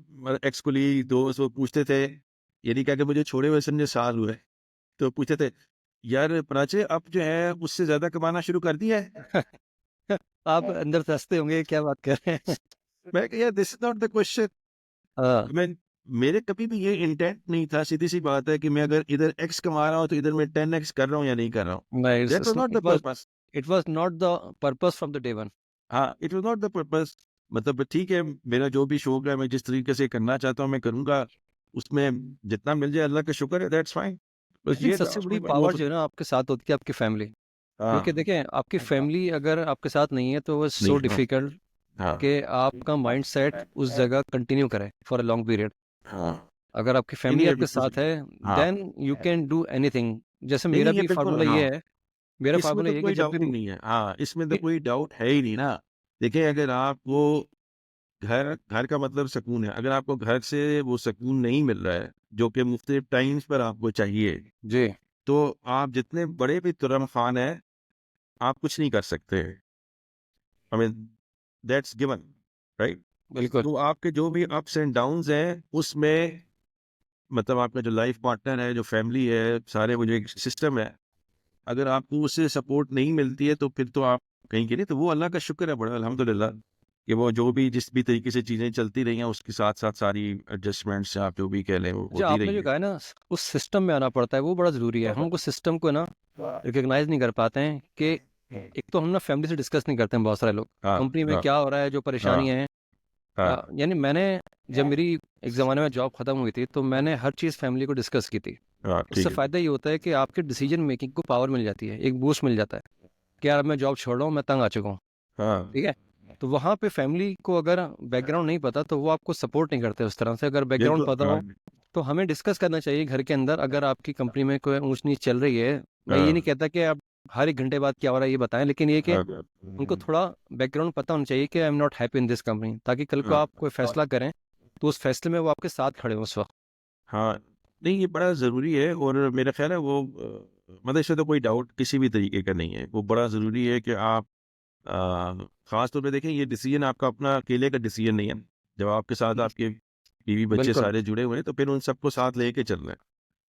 एक्स कोलीग दोस्त वो पूछते थे, ये नहीं कहा कि मुझे छोड़े हुए समझे साल हुए, तो पूछते थे, "यार पराचे अब जो है उससे ज़्यादा कमाना शुरू कर दिया है?" आप अंदर से हंसते होंगे क्या बात कर रहे हैं? मैं कहा, "यार this is not the question." हाँ। मैं मेरे कभी भी ये इंटेंट नहीं था, सीधी-सी बात है कि मैं अगर इधर एक्स कमा रहा हूँ तो इधर मैं 10 एक्स कर रहा हूँ या नहीं कर रहा हूँ। नहीं, that was not the purpose. It was not the purpose from the day one. हाँ, it was not the purpose. मतलब ठीक है, मेरा जो भी शौक है, मैं जिस तरीके से करना चाहता हूँ, मैं करूँगा। उसमें जितना मिल जाए अल्लाह का शुक्र है, दैट्स फाइन। बस लेकिन ये था सबसे बड़ी उसमें वो पावर तो जो है ना आपके साथ होती है आपकी फैमिली। क्योंकि हाँ, देखें आपकी फैमिली अगर आपके साथ नहीं है तो इट्स सो नहीं, हाँ, डिफिकल्ट हाँ, कि आपका माइंडसेट उस जगह कंटिन्यू करे फॉर अ लॉन्ग पीरियड। हाँ। अगर आपकी नहीं, फैमिली नहीं, आपके अभी कुछ साथ है हाँ। Then you can do anything. जैसे नहीं, मेरा नहीं, ये भी बिल्कुल फार्मूला हाँ। ये है, मेरा इसमें फार्मूला तो ये है कि कोई जब डाउट ही भी नहीं है। हाँ, इसमें तो कि- कोई डाउट है ही नहीं ना। देखिए, अगर आपको घर घर का मतलब सुकून है। अगर आपको घर से वो सुकून नहीं मिल रहा है, जो कि मुख्तलिफ टाइम्स पर आपको चाहिए, जी तो आप जितने बड़े भी तुरम खान हैं, आप कुछ नहीं कर सकते। I mean that's given, right? बिल्कुल। तो आपके जो भी अप्स एंड डाउन्स हैं, उसमें मतलब आपका जो लाइफ पार्टनर है, जो फैमिली है, सारे वो जो एक सिस्टम है, अगर आपको उससे सपोर्ट नहीं मिलती है, तो फिर तो आप कहीं के नहीं। तो वो अल्लाह का शुक्र है बड़ा, अल्हम्दुलिल्लाह, कि वो जो भी जिस भी तरीके से चीज़ें चलती रही हैं, उसके साथ-साथ सारी एडजस्टमेंट्स आप जो भी कह लें, वो अच्छा होती आपने रही जो हैं। कहा है ना उस सिस्टम में आना पड़ता है वो बड़ा ज़रूरी है। हम उस सिस्टम को ना रिकॉग्नाइज नहीं कर पाते हैं कि एक तो हम ना फैमिली से डिस्कस नहीं करते हैं बहुत सारे लोग हाँ, कंपनी में हाँ, क्या हो रहा है जो हाँ, परेशानियां हैं। हाँ, यानी मैंने जब मेरी एक ज़माने में जॉब ख़त्म हुई थी तो मैंने हर चीज़ फैमिली को डिस्कस की थी। हाँ, उससे ठीक है। फ़ायदा ये होता है कि आपके डिसीजन मेकिंग को पावर मिल जाती है, एक बूस्ट मिल जाता है कि यार अब मैं जॉब छोड़ रहा हूँ, मैं तंग आ चुका हूँ। हाँ, ठीक है। तो वहाँ पे फैमिली को अगर बैकग्राउंड नहीं पता तो वो आपको सपोर्ट नहीं करते उस तरह से। अगर बैकग्राउंड बिल्कुल, पता हाँ, हो तो हमें डिस्कस करना चाहिए घर के अंदर। अगर आपकी कंपनी में कोई ऊंच नीच चल रही है, मैं ये नहीं हाँ, कहता कि आप हर एक घंटे बाद क्या हो रहा है ये बताएं, लेकिन ये कि हाँ, उनको थोड़ा बैकग्राउंड पता होना चाहिए कि आई am not happy in this company, ताकि कल को हाँ, आप कोई फैसला करें तो उस फैसले में वो आपके साथ खड़े हों उस वक्त। हाँ। नहीं, ये बड़ा ज़रूरी है और मेरा ख़्याल है वो मतलब इसमें तो कोई डाउट किसी भी तरीके का नहीं है। वो बड़ा ज़रूरी है कि आप ख़ास तौर पे देखें, ये डिसीज़न आपका अपना अकेले का डिसीज़न नहीं है। जब आपके साथ आपके बीवी बच्चे बिल्कुल। सारे जुड़े हुए हैं, तो फिर उन सबको साथ लेके चलना है।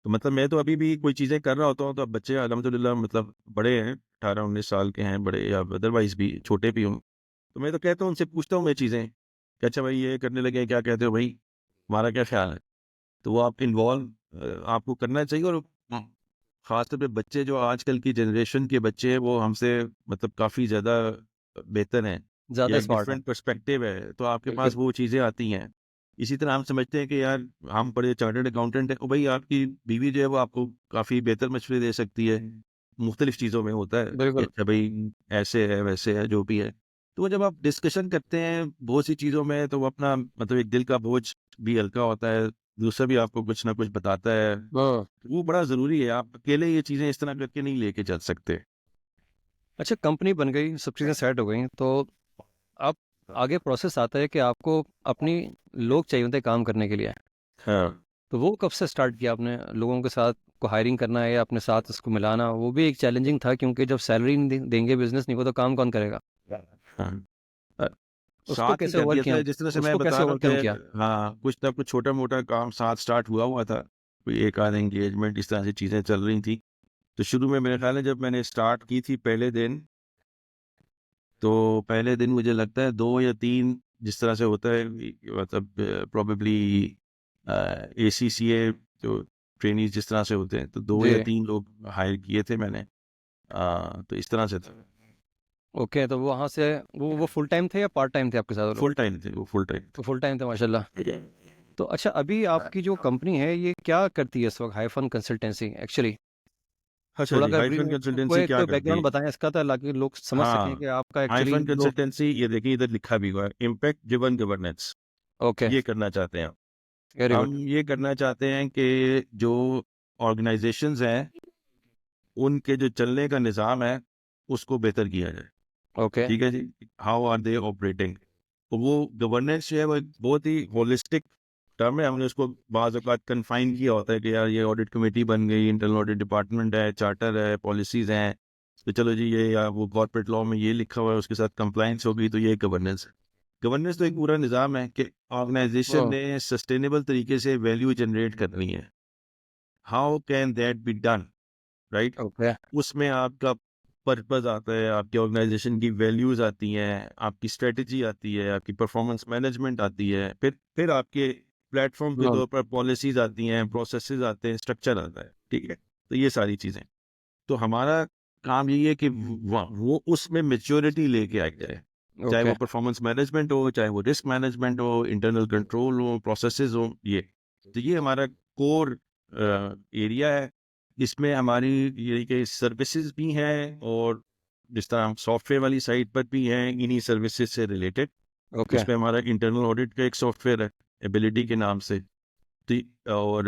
तो मतलब मैं तो अभी भी कोई चीज़ें कर रहा होता हूँ, तो अब बच्चे अल्हम्दुलिल्लाह मतलब बड़े हैं, 18-19 साल के हैं बड़े, या अदरवाइज़ भी छोटे भी हों। तो मैं तो कहता हूँ, उनसे पूछता हूँ मैं चीज़ें कि अच्छा भाई ये करने लगे हैं, क्या कहते हो भाई? तुम्हारा क्या ख़्याल है? तो वो आप इन्वॉल्व आपको करना चाहिए। और ख़ास तौर पे बच्चे जो आजकल की जनरेशन के बच्चे हैं, वो हमसे मतलब काफ़ी ज़्यादा बेहतर हैं, या ज़्यादा एक स्मार्ट है। डिफरेंट पर्सपेक्टिव है, तो आपके पास बिल्कुल। वो चीज़ें आती हैं। इसी तरह हम समझते हैं कि यार हम बड़े चार्टर्ड अकाउंटेंट हैं, ओ भाई आपकी बीवी जो है वो आपको काफ़ी बेहतर मशवरे दे सकती है, मुख्तलिफ चीज़ों में होता है कि बिल्कुल। अच्छा भाई ऐसे है, वैसे है, जो भी है। तो वो जब आप डिस्कशन करते हैं बहुत सी चीज़ों में, तो वो अपना मतलब एक दिल का बोझ भी हल्का होता है, दूसरा भी आपको कुछ ना कुछ बताता है। हाँ। वो बड़ा ज़रूरी है, आप अकेले ये चीज़ें इस तरह करके नहीं लेके चल सकते। अच्छा कंपनी बन गई, सब चीज़ें सेट हो गई, तो अब आगे प्रोसेस आता है कि आपको अपनी लोग चाहिए होते हैं काम करने के लिए। हाँ। तो वो कब से स्टार्ट किया आपने लोगों के साथ को हायरिंग करना है या अपने साथ उसको मिलाना? वो भी एक चैलेंजिंग था क्योंकि जब सैलरी नहीं देंगे बिजनेस नहीं को तो काम कौन करेगा? हाँ। अ, उसको साथ ही कैसे कर ओवर दिया किया? था, जिस तरह से मैं उसको बता कैसे रहा हूँ ओवरकम किया? कि हाँ, कुछ ना कुछ छोटा-मोटा काम साथ स्टार्ट हुआ हुआ था। कोई एक आध एंगेजमेंट, इस तरह से चीज़ें चल रही थी। तो शुरू में मेरे ख़्याल है जब मैंने स्टार्ट की थी पहले दिन, तो पहले दिन मुझे लगता है 2 या 3 जिस तरह से होता है मतलब प्रोबेबली एसीसीए जो ट्रेनीज़ जिस तरह से होते हैं, तो 2 जी। या 3 लोग हायर किए थे मैंने। तो इस तरह से था। ओके तो वहाँ से वो फुल टाइम थे या पार्ट टाइम थे आपके साथ वो लोग? फुल टाइम थे, वो फुल टाइम थे। तो फुल टाइम थे माशाल्लाह। तो अच्छा अभी आपकी जो कंपनी है ये क्या करती है इस वक्त? हाइफन कंसल्टेंसी एक्चुअली अच्छा थोड़ा जी, अगर हाइफ़न कंसल्टेंसी कोई क्या कोई करती बैकग्राउंड है? बताएं इसका ताकि लोग समझ सकें हाँ, कि आपका एक्चुअली हाइफ़न जो। कंसल्टेंसी ये देखिए इधर लिखा भी हुआ है, इम्पैक्ट ड्रिवन गवर्नेंस, ओके। ये करना चाहते हैं हम। Very good. हम ये करना चाहते हैं कि जो ऑर्गनाइज़ेशंस हैं, उनके जो चलने का निज़ाम है, उसको बेहतर किया जाए। ओके। ठीक है जी? How are they operating? तो वो गवर्नेंस जो है वो एक बहुत ही होलिस्टिक टर्म है। हमने उसको बाज़ औक़ात कन्फाइन किया होता है कि यार ये ऑडिट कमेटी बन गई, इंटरनल ऑडिट डिपार्टमेंट है, चार्टर है, पॉलिसीज़ हैं। तो चलो जी ये या वो कॉर्पोरेट लॉ में ये लिखा हुआ है, उसके साथ कंप्लायंस हो गई, तो ये गवर्नेंस है। गवर्नेंस तो एक पूरा निज़ाम है कि ऑर्गनाइज़ेशन ओह, ने सस्टेनेबल तरीके से वैल्यू जनरेट करनी है। How can that be done? Right? Okay. उसमें आपका पर्पस आता है, आपकी ऑर्गेनाइजेशन की वैल्यूज़ आती हैं, आपकी स्ट्रेटजी आती है, आपकी परफॉर्मेंस मैनेजमेंट आती है, फिर आपके प्लेटफ़ॉर्म के हाँ, तौर पर पॉलिसीज़ आती हैं, प्रोसेसेस आते हैं, स्ट्रक्चर आता है, ठीक है? तो ये सारी चीज़ें। तो हमारा काम यही है कि वो उसमें मैच्योरिटी लेके आ जाए। चाहे ओके। वो परफॉर्मेंस मैनेजमेंट हो, चाहे वो रिस्क मैनेजमेंट हो, इंटरनल कंट्रोल हो, प्रोसेसेस हो, ये। तो ये हमारा कोर एरिया है। इसमें हमारी ये कि सर्विसेज भी हैं, और जिस तरह हम सॉफ्टवेयर वाली साइड पर भी हैं इन्हीं सर्विसेज से रिलेटेड। ओके। उसमें हमारा इंटरनल ऑडिट का एक सॉफ्टवेयर है एबिलिटी के नाम से। और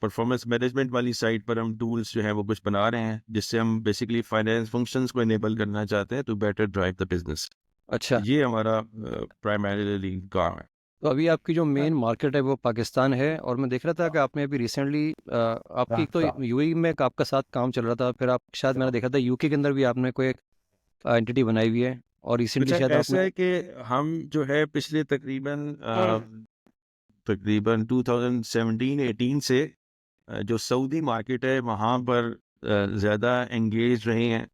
परफॉर्मेंस मैनेजमेंट वाली साइड पर हम टूल्स जो है वो कुछ बना रहे हैं, जिससे हम बेसिकली फाइनेंस फंक्शंस को इनेबल करना चाहते हैं to better drive the business. अच्छा, ये हमारा प्राइमरीली काम है। तो अभी आपकी जो मेन मार्केट है वो पाकिस्तान है, और मैं देख रहा था कि आपने अभी रिसेंटली आपकी एक तो यूएई में आपका साथ काम चल रहा था, फिर आप शायद मैंने देखा था यूके के अंदर भी आपने कोई एक एंटिटी बनाई हुई है, और रिसेंटली अच्छा, शायद ऐसा आपने है कि हम जो है पिछले तकरीबन 2017-18 से जो सऊदी मार्केट है वहाँ पर ज़्यादा एंगेज रहे हैं।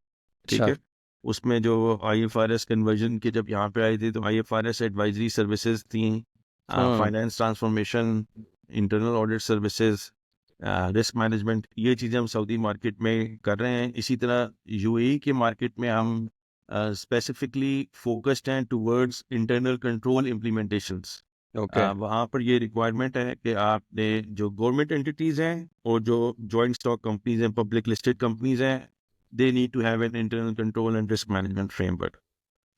ठीक अच्छा। है। उसमें जो IFRS कन्वर्जन के जब यहाँ पे आई थी, तो IFRS एडवाइजरी सर्विसेज थी, hmm. Finance transformation, internal audit services, risk management, ये चीज़ें हम सऊदी मार्केट में कर रहे हैं। इसी तरह UAE के मार्केट में हम स्पेसिफिकली फोकस्ड हैं towards internal control implementations. Okay. वहाँ पर ये रिक्वायरमेंट है कि आपने जो गवर्नमेंट एंटिटीज़ हैं और जो जॉइंट स्टॉक कंपनीज हैं, पब्लिक लिस्टेड कंपनीज हैं, they need to have an internal control and risk management framework.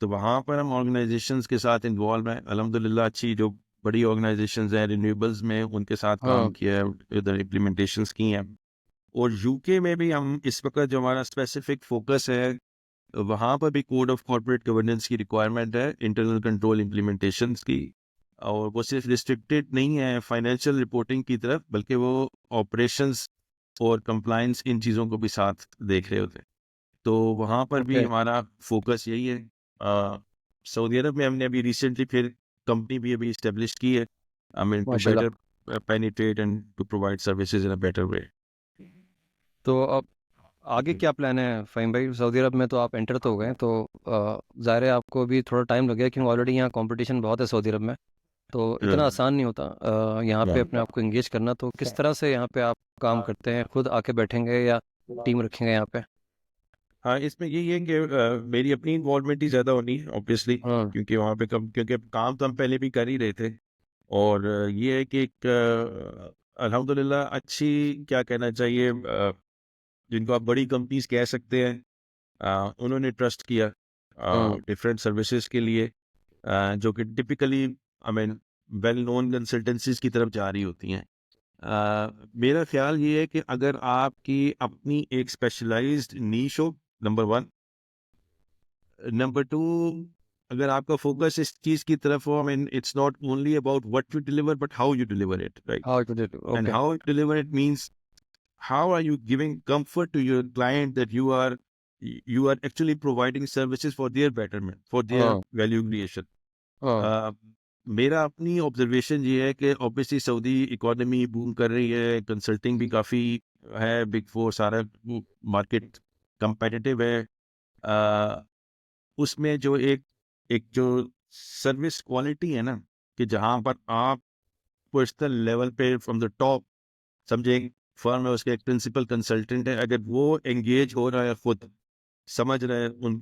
तो वहाँ पर हम ऑर्गेनाइजेशंस के साथ इन्वॉल्व हैं। अल्हम्दुलिल्लाह अच्छी जो बड़ी ऑर्गेनाइजेशंस हैं रिन्यूएबल्स में, उनके साथ हाँ। काम किया है, इधर इम्प्लीमेंटेशंस की हैं। और यूके में भी हम इस वक्त जो हमारा स्पेसिफिक फोकस है, वहाँ पर भी कोड ऑफ कॉर्पोरेट गवर्नेंस की रिक्वायरमेंट है इंटरनल कंट्रोल इम्प्लीमेंटेशंस की। और वो सिर्फ रिस्ट्रिक्टेड नहीं है फाइनेंशियल रिपोर्टिंग की तरफ, बल्कि वो ऑपरेशंस और कंप्लायंस इन चीज़ों को भी साथ देख रहे होते हैं। तो वहाँ पर भी ओके। हमारा फोकस यही है। सऊदी अरब में हमने अभी रिसेंटली फिर कंपनी भी अभी इस्टेब्लिश की है, आई मीन टू माशाल्लाह। Better penetrate and to provide services in a better way. तो अब आगे क्या प्लान है फ़हीम भाई? सऊदी अरब में तो आप एंटर तो हो गए, तो ज़ाहिर है आपको भी थोड़ा टाइम लगेगा, क्योंकि ऑलरेडी यहाँ कंपटीशन बहुत है सऊदी अरब में, तो इतना आसान नहीं होता यहाँ पे अपने आप को एंगेज करना। तो किस तरह से यहाँ पे आप काम करते हैं? खुद आके बैठेंगे या टीम रखेंगे यहाँ पे? हाँ, इसमें यही है कि मेरी अपनी इन्वॉल्वमेंट ही ज़्यादा होनी है ऑब्वियसली, हाँ। क्योंकि वहाँ पे क्योंकि काम तो हम पहले भी कर ही रहे थे। और ये है कि एक अल्हम्दुलिल्लाह अच्छी, क्या कहना चाहिए, जिनको आप बड़ी कंपनीज कह सकते हैं, उन्होंने ट्रस्ट किया हाँ। डिफरेंट सर्विसेज के लिए, जो कि typically I mean well known consultancies की तरफ जा रही होती हैं। मेरा ख्याल ये है कि अगर आपकी अपनी एक स्पेशलाइज्ड नीश हो, नंबर वन। नंबर टू, अगर आपका फोकस इस चीज की तरफ हो, I mean it's not only about what you deliver but how you deliver it, right? How to do. And okay. How you deliver it means how are you giving comfort to your client that you are actually providing services for their betterment, for their हाँ। value creation? हाँ। uh, मेरा अपनी observation ये है कि obviously Saudi economy boom कर रही है, कंसल्टिंग भी काफ़ी है, बिग फोर सारा मार्केट competitive है। uh, उसमें जो एक एक जो सर्विस क्वालिटी है ना, कि जहाँ पर आप पर्सनल लेवल पे फ्रॉम द टॉप, समझे, फर्म है उसके एक प्रिंसिपल कंसल्टेंट है, अगर वो एंगेज हो रहा है, खुद समझ रहा है उन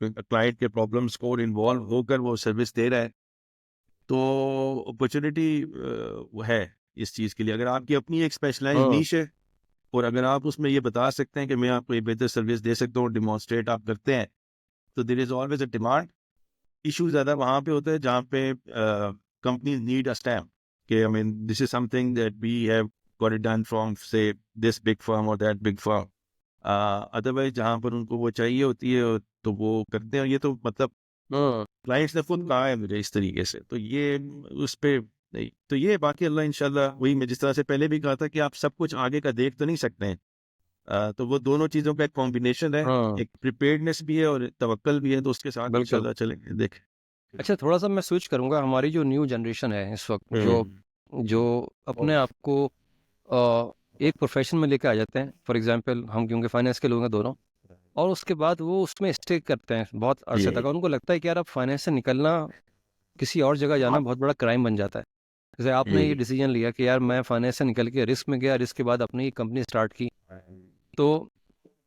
क्लाइंट के प्रॉब्लम्स को और इन्वॉल्व होकर वो सर्विस दे रहा है, तो अपॉर्चुनिटी है इस चीज़ के लिए। अगर आपकी अपनी एक स्पेशलाइज हाँ। नीश है और अगर आप उसमें ये बता सकते हैं कि मैं आपको ये बेहतर सर्विस दे सकता हूँ, डिमॉन्स्ट्रेट आप करते हैं, तो there is always a demand. Issue ज़्यादा वहाँ पे होता है जहाँ पे कंपनी नीड अ स्टैम्प, कि I mean this is something that we have got it done from से दिस बिग फर्म और दैट बिग फर्म। अदरवाइज जहाँ पर उनको वो चाहिए होती है तो वो करते हैं। ये तो मतलब हाँ। क्लाइंट्स ने खुद कहा है मुझे इस तरीके से, तो ये उस पे नहीं, तो ये बाकी अल्लाह इंशाल्लाह, वही मैं जिस तरह से पहले भी कहा था कि आप सब कुछ आगे का देख तो नहीं सकते हैं। तो वो दोनों चीज़ों का एक कॉम्बिनेशन है, हाँ। एक प्रिपेयर्डनेस भी है और तवक्कल भी है, तो उसके साथ बिल्कुल। इंशाल्लाह चलेंगे, देखें। अच्छा, थोड़ा सा मैं स्विच करूँगा। हमारी जो न्यू जनरेशन है इस वक्त, जो जो अपने आप को एक प्रोफेशन में लेके आ जाते हैं, फॉर एग्जांपल हम, क्योंकि फाइनेंस के लोग हैं दोनों, और उसके बाद वो उसमें स्टे करते हैं बहुत अरसे तक, और उनको लगता है कि यार अब फाइनेंस से निकलना, किसी और जगह जाना बहुत बड़ा क्राइम बन जाता है। जैसे आपने ये डिसीजन लिया कि यार मैं फाइनेंस से निकल के रिस्क में गया, रिस्क के बाद अपनी कंपनी स्टार्ट की, तो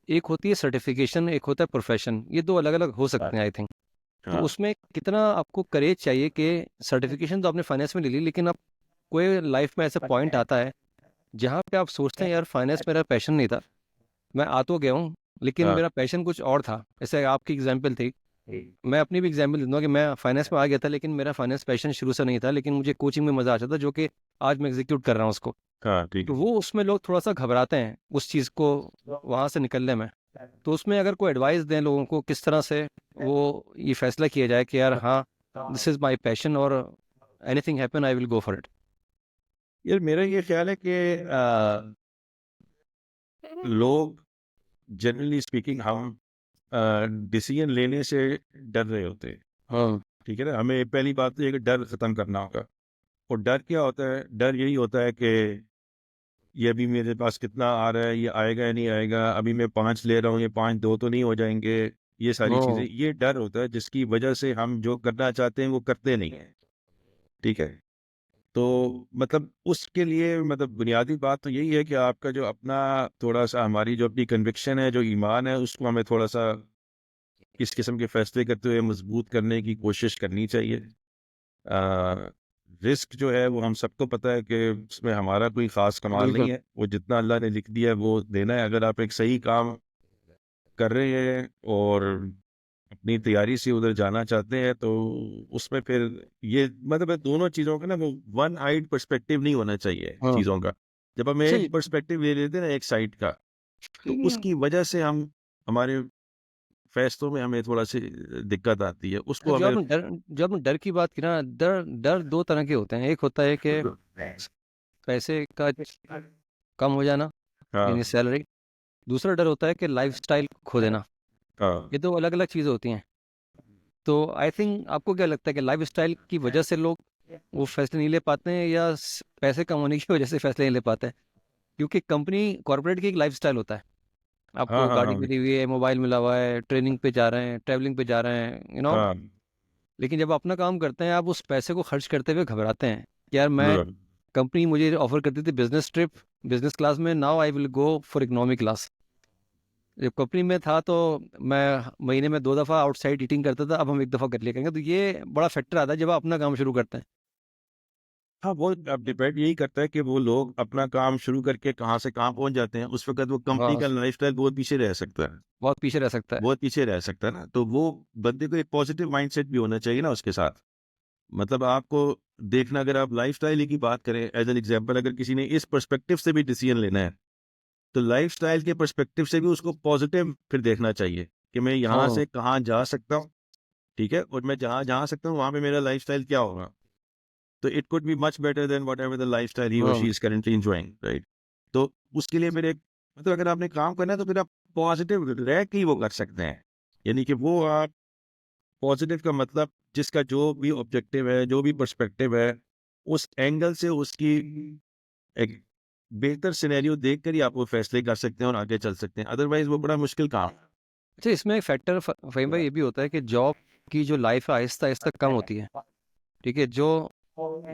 एक होती है सर्टिफिकेशन, एक होता है प्रोफेशन, ये दो अलग अलग हो सकते हैं आई थिंक। तो हाँ, उसमें कितना आपको करेज चाहिए कि सर्टिफिकेशन तो आपने फाइनेंस में ले ली, लेकिन अब कोई लाइफ में ऐसा पॉइंट आता है जहाँ पे आप सोचते हैं यार फाइनेंस मेरा पैशन नहीं था, मैं आ तो गया हूँ, लेकिन हाँ मेरा पैशन कुछ और था। जैसे आपकी एग्जांपल थी, मैं अपनी भी एग्जांपल दूंगा कि मैं फाइनेंस में आ गया था, लेकिन मेरा फाइनेंस पैशन शुरू से नहीं था, लेकिन मुझे कोचिंग में मज़ा आता था, जो कि आज मैं एग्जीक्यूट कर रहा हूँ उसको। हाँ ठीक तो है। वो उसमें लोग थोड़ा सा घबराते हैं उस चीज़ को वहाँ से निकलने में। तो उसमें अगर कोई एडवाइस दें लोगों को किस तरह से वो ये फैसला किया जाए कि यार हाँ, दिस इज़ माई पैशन और anything happen I will go for it. यार मेरा ये ख्याल है कि लोग जनरली स्पीकिंग हम डिसीजन लेने से डर रहे होते हैं। हाँ। ठीक है ना, हमें पहली बात तो ये कि डर खत्म करना होगा। और डर क्या होता है? डर यही होता है कि ये अभी मेरे पास कितना आ रहा है, ये आएगा या नहीं आएगा, अभी मैं 5 ले रहा हूँ, ये 5 2 तो नहीं हो जाएंगे। ये सारी चीजें, हाँ। ये डर होता है जिसकी वजह से हम जो करना चाहते हैं वो करते नहीं है। ठीक है। तो मतलब उसके लिए मतलब बुनियादी बात तो यही है कि आपका जो अपना थोड़ा सा, हमारी जो अपनी कन्विक्शन है, जो ईमान है, उसको हमें थोड़ा सा इस किस्म के फैसले करते हुए मजबूत करने की कोशिश करनी चाहिए। रिस्क जो है वो हम सबको पता है कि उसमें हमारा कोई ख़ास कमाल नहीं बिल्कुल। है, वो जितना अल्लाह ने लिख दिया है वो देना है। अगर आप एक सही काम कर रहे हैं और अपनी तैयारी से उधर जाना चाहते हैं, तो उसमें फिर ये मतलब है, दोनों चीज़ों का ना वो वन आइड पर्सपेक्टिव नहीं होना चाहिए हाँ। चीज़ों का। जब हम अच्छा एक पर्सपेक्टिव ले लेते हैं ना एक साइड का, तो उसकी वजह से हम हमारे फैसलों में हमें थोड़ा सी दिक्कत आती है, अच्छा, उसको हमें जो आपने डर की बात की ना, डर डर दो तरह के होते हैं। एक होता है कि पैसे का कम हो जाना, यानी हाँ सैलरी। दूसरा डर होता है कि लाइफस्टाइल खो देना। हाँ ये दो अलग अलग चीज़ें होती हैं। तो आई थिंक आपको क्या लगता है कि लाइफस्टाइल की वजह से लोग वो फैसले नहीं ले पाते हैं, या पैसे कम होने की वजह से फैसले नहीं ले पाते हैं? क्योंकि कंपनी कॉर्पोरेट की एक लाइफस्टाइल होता है। हाँ आपको हाँ गाड़ी हाँ मिली हुई है, मोबाइल मिला हुआ है, ट्रेनिंग पे जा रहे हैं, ट्रैवलिंग पे जा रहे हैं, हाँ लेकिन जब अपना काम करते हैं, आप उस पैसे को खर्च करते हुए घबराते हैं कि यार मैं, बिल्कुल। कंपनी मुझे ऑफर करती थी बिजनेस ट्रिप, बिजनेस क्लास में, now I will go for economic class. जब कंपनी में था तो मैं महीने में 2 दफ़ा आउटसाइड ईटिंग करता था, अब हम 1 दफ़ा कर लिया करेंगे। तो ये बड़ा फैक्टर आता है जब आप अपना काम शुरू करते हैं। हाँ, वो अब डिपेंड यही करता है कि वो लोग अपना काम शुरू करके कहाँ से कहाँ पहुँच जाते हैं। उस वक़्त वो कंपनी हाँ, का लाइफ़स्टाइल बहुत पीछे रह सकता है, बहुत पीछे रह सकता है। बहुत पीछे रह सकता है ना। तो वो बंदे को एक पॉज़िटिव माइंडसेट भी होना चाहिए ना उसके साथ। मतलब आपको देखना, अगर आप लाइफ़स्टाइल ही की बात करें एज़ एन एग्ज़ाम्पल, अगर किसी ने इस पर्सपेक्टिव से भी डिसीज़न लेना है, तो लाइफ़स्टाइल के पर्सपेक्टिव से भी उसको पॉज़िटिव फिर देखना चाहिए कि मैं यहाँ हाँ। से कहाँ जा सकता हूँ, ठीक है? और मैं जहाँ जा सकता हूँ, वहाँ पे मेरा लाइफ़स्टाइल क्या होगा? तो it could be much better than whatever the lifestyle ही और हाँ। She is currently enjoying, right? तो उसके लिए फिर एक मतलब अगर आपने काम करना है तो फिर आप पॉज़िटिव रह के ही वो कर सकते हैं। यानी कि वो आप पॉज़िटिव का मतलब जिसका जो भी ऑब्जेक्टिव है, जो भी पर्सपेक्टिव है, उस एंगल से उसकी एक बेहतर सिनेरियो देखकर ही आप वो फैसले कर सकते हैं और आगे चल सकते हैं। अदरवाइज़ वो बड़ा मुश्किल काम है। अच्छा, इसमें एक फैक्टर फ़हीम भाई ये भी होता है कि जॉब की जो लाइफ है आहिस्ता-आहिस्ता कम होती है। ठीक है? जो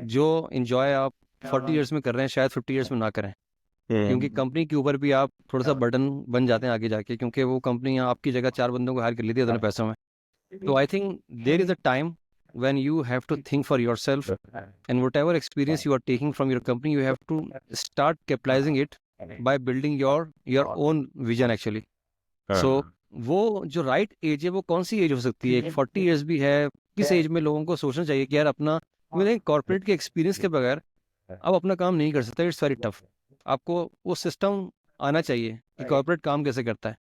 जो एन्जॉय आप 40 इयर्स में कर रहे हैं, शायद 50 इयर्स में ना करें। क्योंकि हुँ, कंपनी के ऊपर भी आप थोड़ा-सा बर्डन बन जाते हैं आगे जाके, क्योंकि वो कंपनी आपकी जगह 4 बंदों को हायर कर लेती है उतने पैसों में। तो I think there is a time when you have to think for yourself, and whatever experience you are taking from your company, you have to start capitalising it by building your own vision actually. So हाँ, वो जो right as है, वो कौन-सी as हो सकती है? एक 40 इयर्स भी है, किस एज में लोगों को सोचना चाहिए कि यार अपना, मैंने कॉर्पोरेट के एक्सपीरियंस के बगैर आप अपना काम नहीं कर सकते, इट्स वेरी टफ। आपको वो सिस्टम आना चाहिए कि कॉर्पोरेट काम कैसे करता है,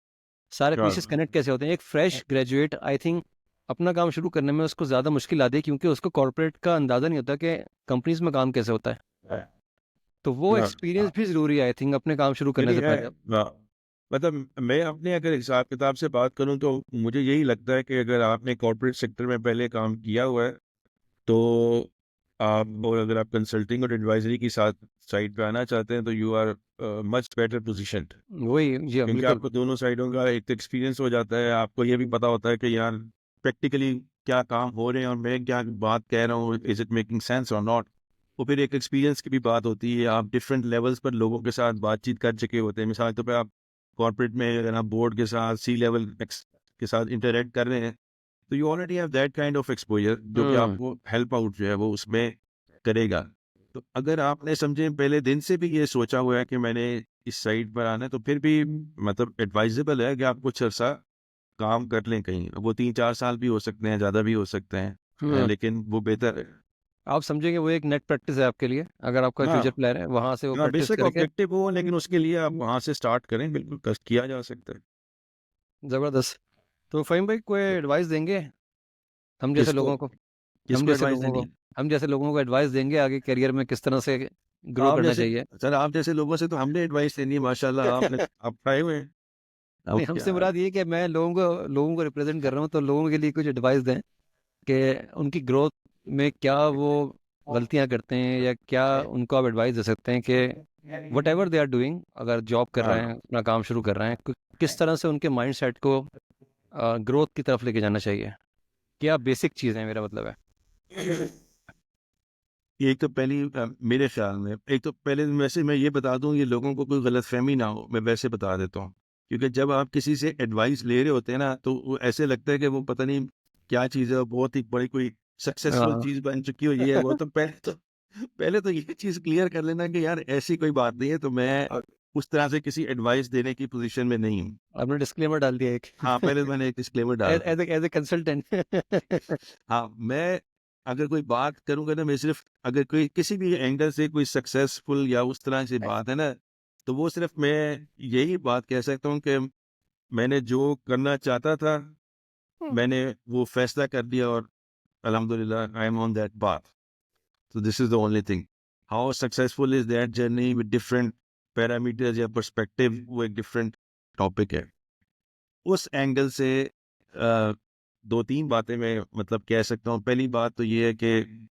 सारे हाँ, पीसेस कनेक्ट कैसे होते हैं। एक फ्रेश ग्रेजुएट आई थिंक अपना काम शुरू करने में उसको ज़्यादा मुश्किल आती है, क्योंकि उसको कॉर्पोरेट का अंदाज़ा नहीं होता कि कंपनीज में काम कैसे होता है। तो वो हाँ। एक्सपीरियंस भी ज़रूरी है आई थिंक अपने काम शुरू करने नहीं से है। पहले। हाँ, मतलब मैं अपने अगर हिसाब किताब से बात करूं तो मुझे यही लगता है कि अगर आपने कॉर्पोरेट सेक्टर में पहले काम किया हुआ है, तो आप, और अगर आप कंसल्टिंग और एडवाइजरी की साथ साइड पे आना चाहते हैं, तो you are much better positioned. वही जी हाँ, क्योंकि बिल्कुल। आपको दोनों साइडों का एक एक्सपीरियंस हो जाता है, आपको ये भी पता होता है कि यार प्रैक्टिकली क्या काम हो रहे हैं और मैं क्या बात कह रहा हूँ, इज इट मेकिंग सेंस और नॉट। तो फिर एक एक्सपीरियंस की भी बात होती है, आप डिफरेंट लेवल्स पर लोगों के साथ बातचीत कर चुके होते हैं। मिसाल के तौर पे आप कॉर्पोरेट में अगर आप बोर्ड के साथ, सी लेवल के साथ इंटरेक्ट कर रहे हैं, तो you already have that kind of exposure जो कि हुँ। आपको हेल्प आउट जो है वो उसमें करेगा। तो अगर आपने समझे पहले दिन से भी ये सोचा हुआ है कि मैंने इस साइड पर आना है, तो फिर भी मतलब एडवाइजेबल है कि आप कुछ अर्सा काम कर लें कहीं। वो 3-4 साल भी हो सकते हैं, ज़्यादा भी हो सकते हैं, लेकिन वो बेहतर है। आप समझेंगे वो एक नेट प्रैक्टिस है आपके लिए, अगर आपका हाँ, फ्यूचर प्लान है वहाँ से वो हाँ, प्रैक्टिस बेशक करके। ऑब्जेक्टिव हो, लेकिन उसके लिए आप वहाँ से स्टार्ट करें, बिल्कुल कष्ट किया जा सकता है। ज़बरदस्त। तो फ़हीम भाई कोई एडवाइस देंगे हम जैसे किसको लोगों को? हम किसको जैसे एडवाइस लोगों देनी को है? हम जैसे लोगों को एडवाइस देंगे आगे करियर में किस तरह से ग्रो आप करना जैसे चाहिए? सर, आप जैसे लोगों से तो हमने एडवाइस लेनी है, माशाल्लाह आपने आप आए हुए हैं। अब नहीं, हमसे क्या मुराद ये है कि मैं लोगों को रिप्रेज़ेंट कर रहा हूँ, तो लोगों के लिए कुछ एडवाइस दें कि उनकी ग्रोथ में क्या वो गलतियाँ करते हैं, या क्या उनको आप एडवाइस दे सकते हैं कि व्हाटएवर दे आर डूइंग, अगर जॉब कर रहे हाँ, हैं, अपना काम शुरू कर रहे हैं, किस तरह से उनके माइंडसेट को ग्रोथ की तरफ लेके जाना चाहिए? क्या बेसिक चीज़ है, मेरा मतलब है। ये एक तो पहली मेरे ख्याल में एक तो पहले वैसे मैं ये बता दूं, ये लोगों को कोई गलतफहमी ना हो, मैं वैसे बता देता हूँ। क्योंकि जब आप किसी से एडवाइस ले रहे होते हैं ना, तो वो ऐसे लगता है कि वो पता नहीं क्या चीज़ है, बहुत ही बड़ी कोई सक्सेसफुल हाँ। चीज़ बन चुकी हो, ये है वो। तो पहले तो ये चीज़ क्लियर कर लेना कि यार ऐसी कोई बात नहीं है, तो मैं उस तरह से किसी एडवाइस देने की पोजीशन में नहीं हूँ। आपने डिस्क्लेमर डाल दिया एक। हाँ, पहले तो मैंने एक डिस्क्लेमर डाल दिया। As a consultant. हाँ, मैं अगर कोई बात करूँगा ना, मैं सिर्फ़ अगर कोई किसी भी एंगल से कोई सक्सेसफुल या उस तरह से बात है ना, तो वो सिर्फ़ मैं यही बात कह सकता हूँ कि मैंने जो करना चाहता था, मैंने वो फ़ैसला कर लिया, और अल्हम्दुलिल्लाह I am on that path. So this is the only thing. How successful is that journey with different parameters या perspective, वो एक different topic है। उस एंगल से 2-3 बातें मैं मतलब कह सकता हूँ। पहली बात तो ये है कि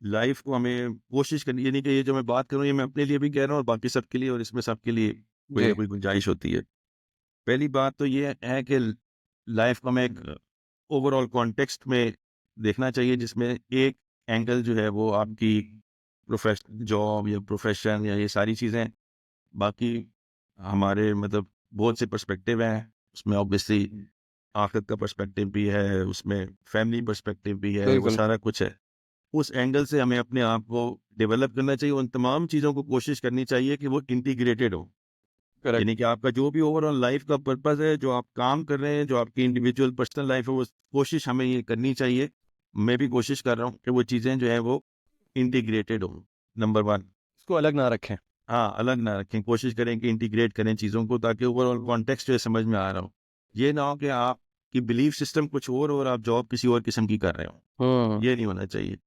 लाइफ को हमें कोशिश करनी, ये नहीं कि ये जो मैं बात कर रहा हूँ ये मैं अपने लिए भी कह रहा हूँ और बाकी सबके लिए, और इसमें सबके लिए कोई ना जी। कोई गुंजाइश होती है। पहली बात तो ये है कि लाइफ को हमें एक ओवरऑल कॉन्टेक्स्ट में देखना चाहिए, जिसमें एक एंगल जो है वो आपकी प्रोफेशन, जॉब या प्रोफेशन या ये सारी चीज़ें। बाकी हमारे मतलब बहुत से पर्सपेक्टिव हैं उसमें, ऑब्वियसली आखिरत का पर्सपेक्टिव भी है, उसमें फैमिली पर्सपेक्टिव भी है, वो बिल्कुल। सारा कुछ है। उस एंगल से हमें अपने आप को डेवलप करना चाहिए, उन तमाम चीज़ों को कोशिश करनी चाहिए कि वो इंटीग्रेटेड हो। करेक्ट। यानी कि आपका जो भी ओवरऑल लाइफ का पर्पस है, जो आप काम कर रहे हैं, जो आपकी इंडिविजुअल पर्सनल लाइफ है, वो कोशिश हमें ये करनी चाहिए। मैं भी कोशिश कर रहा हूँ कि वो चीज़ें जो है वो इंटीग्रेटेड हो, नंबर 1। इसको अलग ना रखें। हाँ, अलग ना रखें, कोशिश करें कि इंटीग्रेट करें चीज़ों को, ताकि ओवरऑल कॉन्टेक्स्ट जो है समझ में आ रहा हो। ये ना हो कि आपकी बिलीफ सिस्टम कुछ और आप जॉब किसी और किस्म की कर रहे हो, हम्म। ये नहीं होना चाहिए।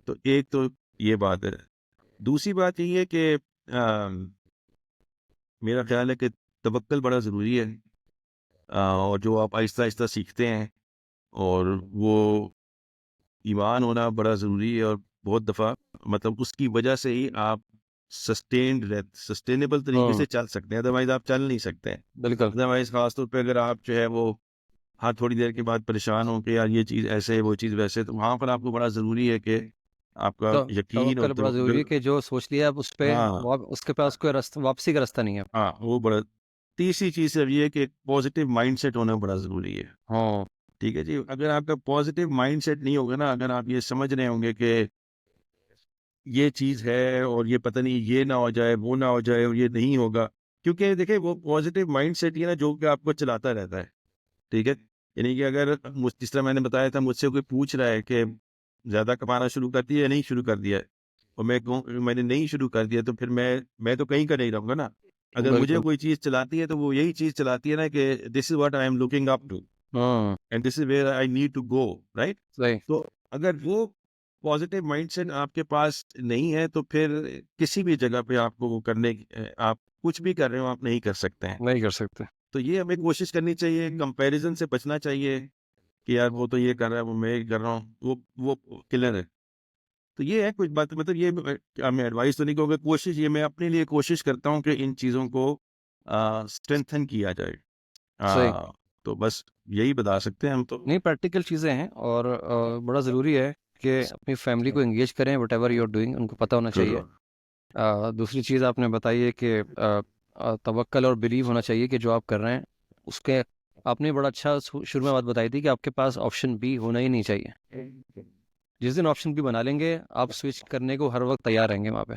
तो एक तो ये बात है। दूसरी बात ये है कि मेरा ख़्याल है कि तवक्कुल बड़ा ज़रूरी है, और जो आप आहिस्ता-आहिस्ता सीखते हैं, और वो ईमान होना बड़ा ज़रूरी है, और बहुत दफ़ा मतलब उसकी वजह से ही आप सस्टेनेबल तरीके हम्म। से चल सकते हैं, अदरवाइज़ आप चल नहीं सकते हैं। बिल्कुल। अदरवाइज़ ख़ास तौर पे अगर आप जो है वो हर थोड़ी देर के बाद परेशान हो कि यार ये चीज़ ऐसे, वो चीज़ वैसे, तो वहाँ पर आपको बड़ा ज़रूरी है कि आपका तो यकीन और तवक्कल बड़ा ज़रूरी है तवक्कुल। कि जो सोच लिया आप उस पे, हाँ, उसके पास कोई रास्ता, वापसी का रास्ता नहीं है। हाँ, वो बड़ा। तीसरी चीज़ अब ये है कि एक पॉज़िटिव माइंडसेट होना बड़ा ज़रूरी है। हाँ। ठीक है जी? अगर आपका पॉज़िटिव माइंडसेट नहीं होगा ना, अगर आप ये समझ रहे होंगे कि ये चीज़ है और ये पता नहीं ये ना हो जाए, वो ना हो जाए और ये नहीं होगा। क्योंकि देखिए वो पॉज़िटिव माइंडसेट ही है ना जो कि आपको चलाता रहता है। ठीक है? यानी कि अगर जिस तरह मैंने बताया था, मुझसे कोई पूछ रहा है कि ज़्यादा कमाना शुरू कर दिया या नहीं शुरू कर दिया है? और मैं कहूँ मैंने नहीं शुरू कर दिया, तो फिर मैं तो कहीं का नहीं रहूँगा ना। अगर मुझे बिल्कुल। कोई चीज़ चलाती है तो वो यही चीज़ चलाती है ना कि this is what I am looking up to हाँ। And this is where I need to go, right? सही। तो अगर वो पॉजिटिव माइंडसेट आपके पास नहीं है, तो फिर किसी भी जगह पे आपको वो आप कुछ भी कर रहे हो, आप नहीं कर सकते हैं। नहीं कर सकते। तो ये हमें कोशिश करनी चाहिए, कंपैरिजन से बचना चाहिए कि यार वो तो ये कर रहा है, वो मैं ये कर रहा हूँ, वो किलर है। तो ये है कुछ बात, मतलब ये मैं एडवाइस तो नहीं कहूँगा, कोशिश ये मैं अपने लिए कोशिश करता हूँ कि इन चीज़ों को स्ट्रेंथन किया जाए। सही। तो बस यही बता सकते हैं हम तो। नहीं, प्रैक्टिकल चीज़ें हैं, और बड़ा ज़रूरी है कि अपनी फैमिली को एंगेज करें, व्हाटएवर यू आर डूइंग, उनको पता होना चाहिए। दूसरी चीज़ आपने बताई है कि तवक्कल और बिलीव होना चाहिए कि जो आप कर रहे हैं उसके, आपने बड़ा अच्छा शुरू में बात बताई थी कि आपके पास ऑप्शन बी होना ही नहीं चाहिए। जिस दिन ऑप्शन भी बना लेंगे आप स्विच करने को हर वक्त तैयार रहेंगे वहाँ पे।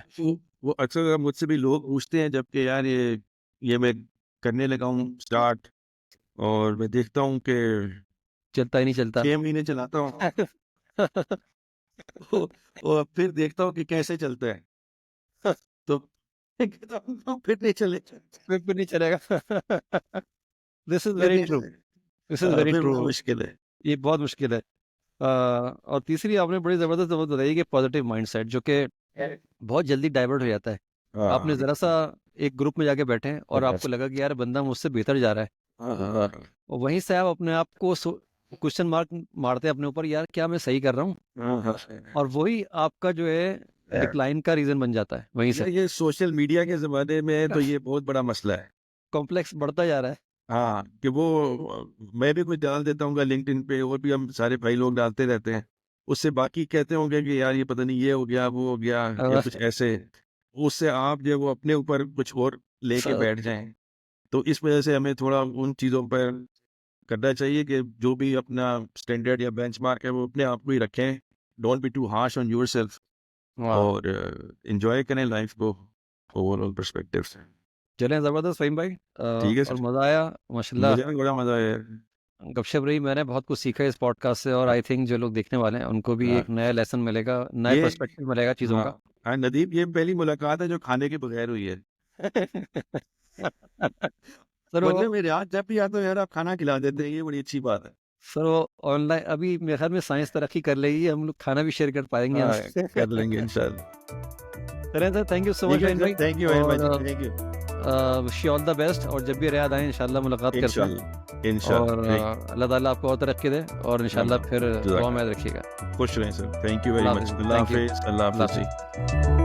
वो अक्सर मुझसे भी लोग पूछते हैं, जबकि यार ये मैं करने लगा हूँ स्टार्ट, और मैं देखता हूँ कि चलता ही नहीं चलता। 6 महीने चलाता हूँ और फिर देखता हूँ कि कैसे चलता है तो कहता हूँ, फिर नहीं चले, फिर नहीं चलेगा। दिस इज फिर वेरी नहीं ट्रू, चले। दिस इज वेरी फिर ट्रू। बड़ा मुश्किल है। ये बहुत मुश्किल है। और तीसरी आपने बड़ी ज़बरदस्त बात बताई कि पॉजिटिव माइंडसेट जो कि बहुत जल्दी डाइवर्ट हो जाता है। आपने ज़रा सा एक ग्रुप में जाके बैठे हैं और आपको लगा कि यार बंदा मुझसे बेहतर जा रहा है, हाँ, और वहीं से आप अपने आप को क्वेश्चन मार्क मारते हैं अपने ऊपर, यार क्या मैं सही कर रहा हूँ, और वही आपका जो है डिक्लाइन का रीज़न बन जाता है वहीं से। ये सोशल मीडिया के ज़माने में तो ये बहुत बड़ा मसला है। कॉम्प्लेक्स बढ़ता जा रहा है। हाँ, कि वो मैं भी कुछ डाल देता हूँ लिंक्डइन पे, और भी हम सारे भाई लोग डालते रहते हैं। उससे बाकी कहते होंगे कि यार ये पता नहीं ये हो गया, वो हो गया, या कुछ ऐसे। उससे आप जो वो अपने ऊपर कुछ और लेके बैठ जाएं। तो इस वजह से हमें थोड़ा उन चीज़ों पर करना चाहिए कि जो भी अपना स्टैंडर्ड या बेंचमार्क है वो अपने आप को ही रखें। Don't be too harsh on yourself, वाह, और एंजॉय करें लाइफ को ओवरऑल पर्सपेक्टिव से। चलें ज़बरदस्त फ़हीम भाई। ठीक है और सर, मज़ा आया माशाल्लाह। मुझे भी बड़ा मज़ा आया। गपशप रही, मैंने बहुत कुछ सीखा इस पॉडकास्ट से, और आई थिंक जो लोग देखने वाले हैं उनको भी हाँ, एक नया लेसन मिलेगा, नया ये पर्सपेक्टिव मिलेगा चीज़ों का। हाँ नदीम, ये पहली मुलाकात है जो खाने के बगैर हुई है। सर वो वरना मेरे हाथ जब भी आता है यार आप खाना खिला देते हैं, ये बड़ी अच्छी बात है। सर वो ऑनलाइन अभी मेरे ख्याल में साइंस तरक्की कर लेगी, हम लोग खाना भी शेयर कर पाएंगे हाँ, यहाँ कर लेंगे इंशाल्लाह। चलें sir, thank you so much भाई। थैंक यू वेरी मच, और thank you. Wish you all the best, और जब भी रियाद आए इंशाल्लाह मुलाकात करते हैं। इंशाल्लाह इंशाल्लाह, और अल्लाह ताला आपको और तरक्की दे, और इंशाल्लाह फिर दुआ में याद रखिएगा। खुश रहें sir, thank you very Allah much. हाफिज़, अल्लाह थैंक यू, हाफिज़, अल्लाह अल्लाह हाफिज़ जी। हाफिज़।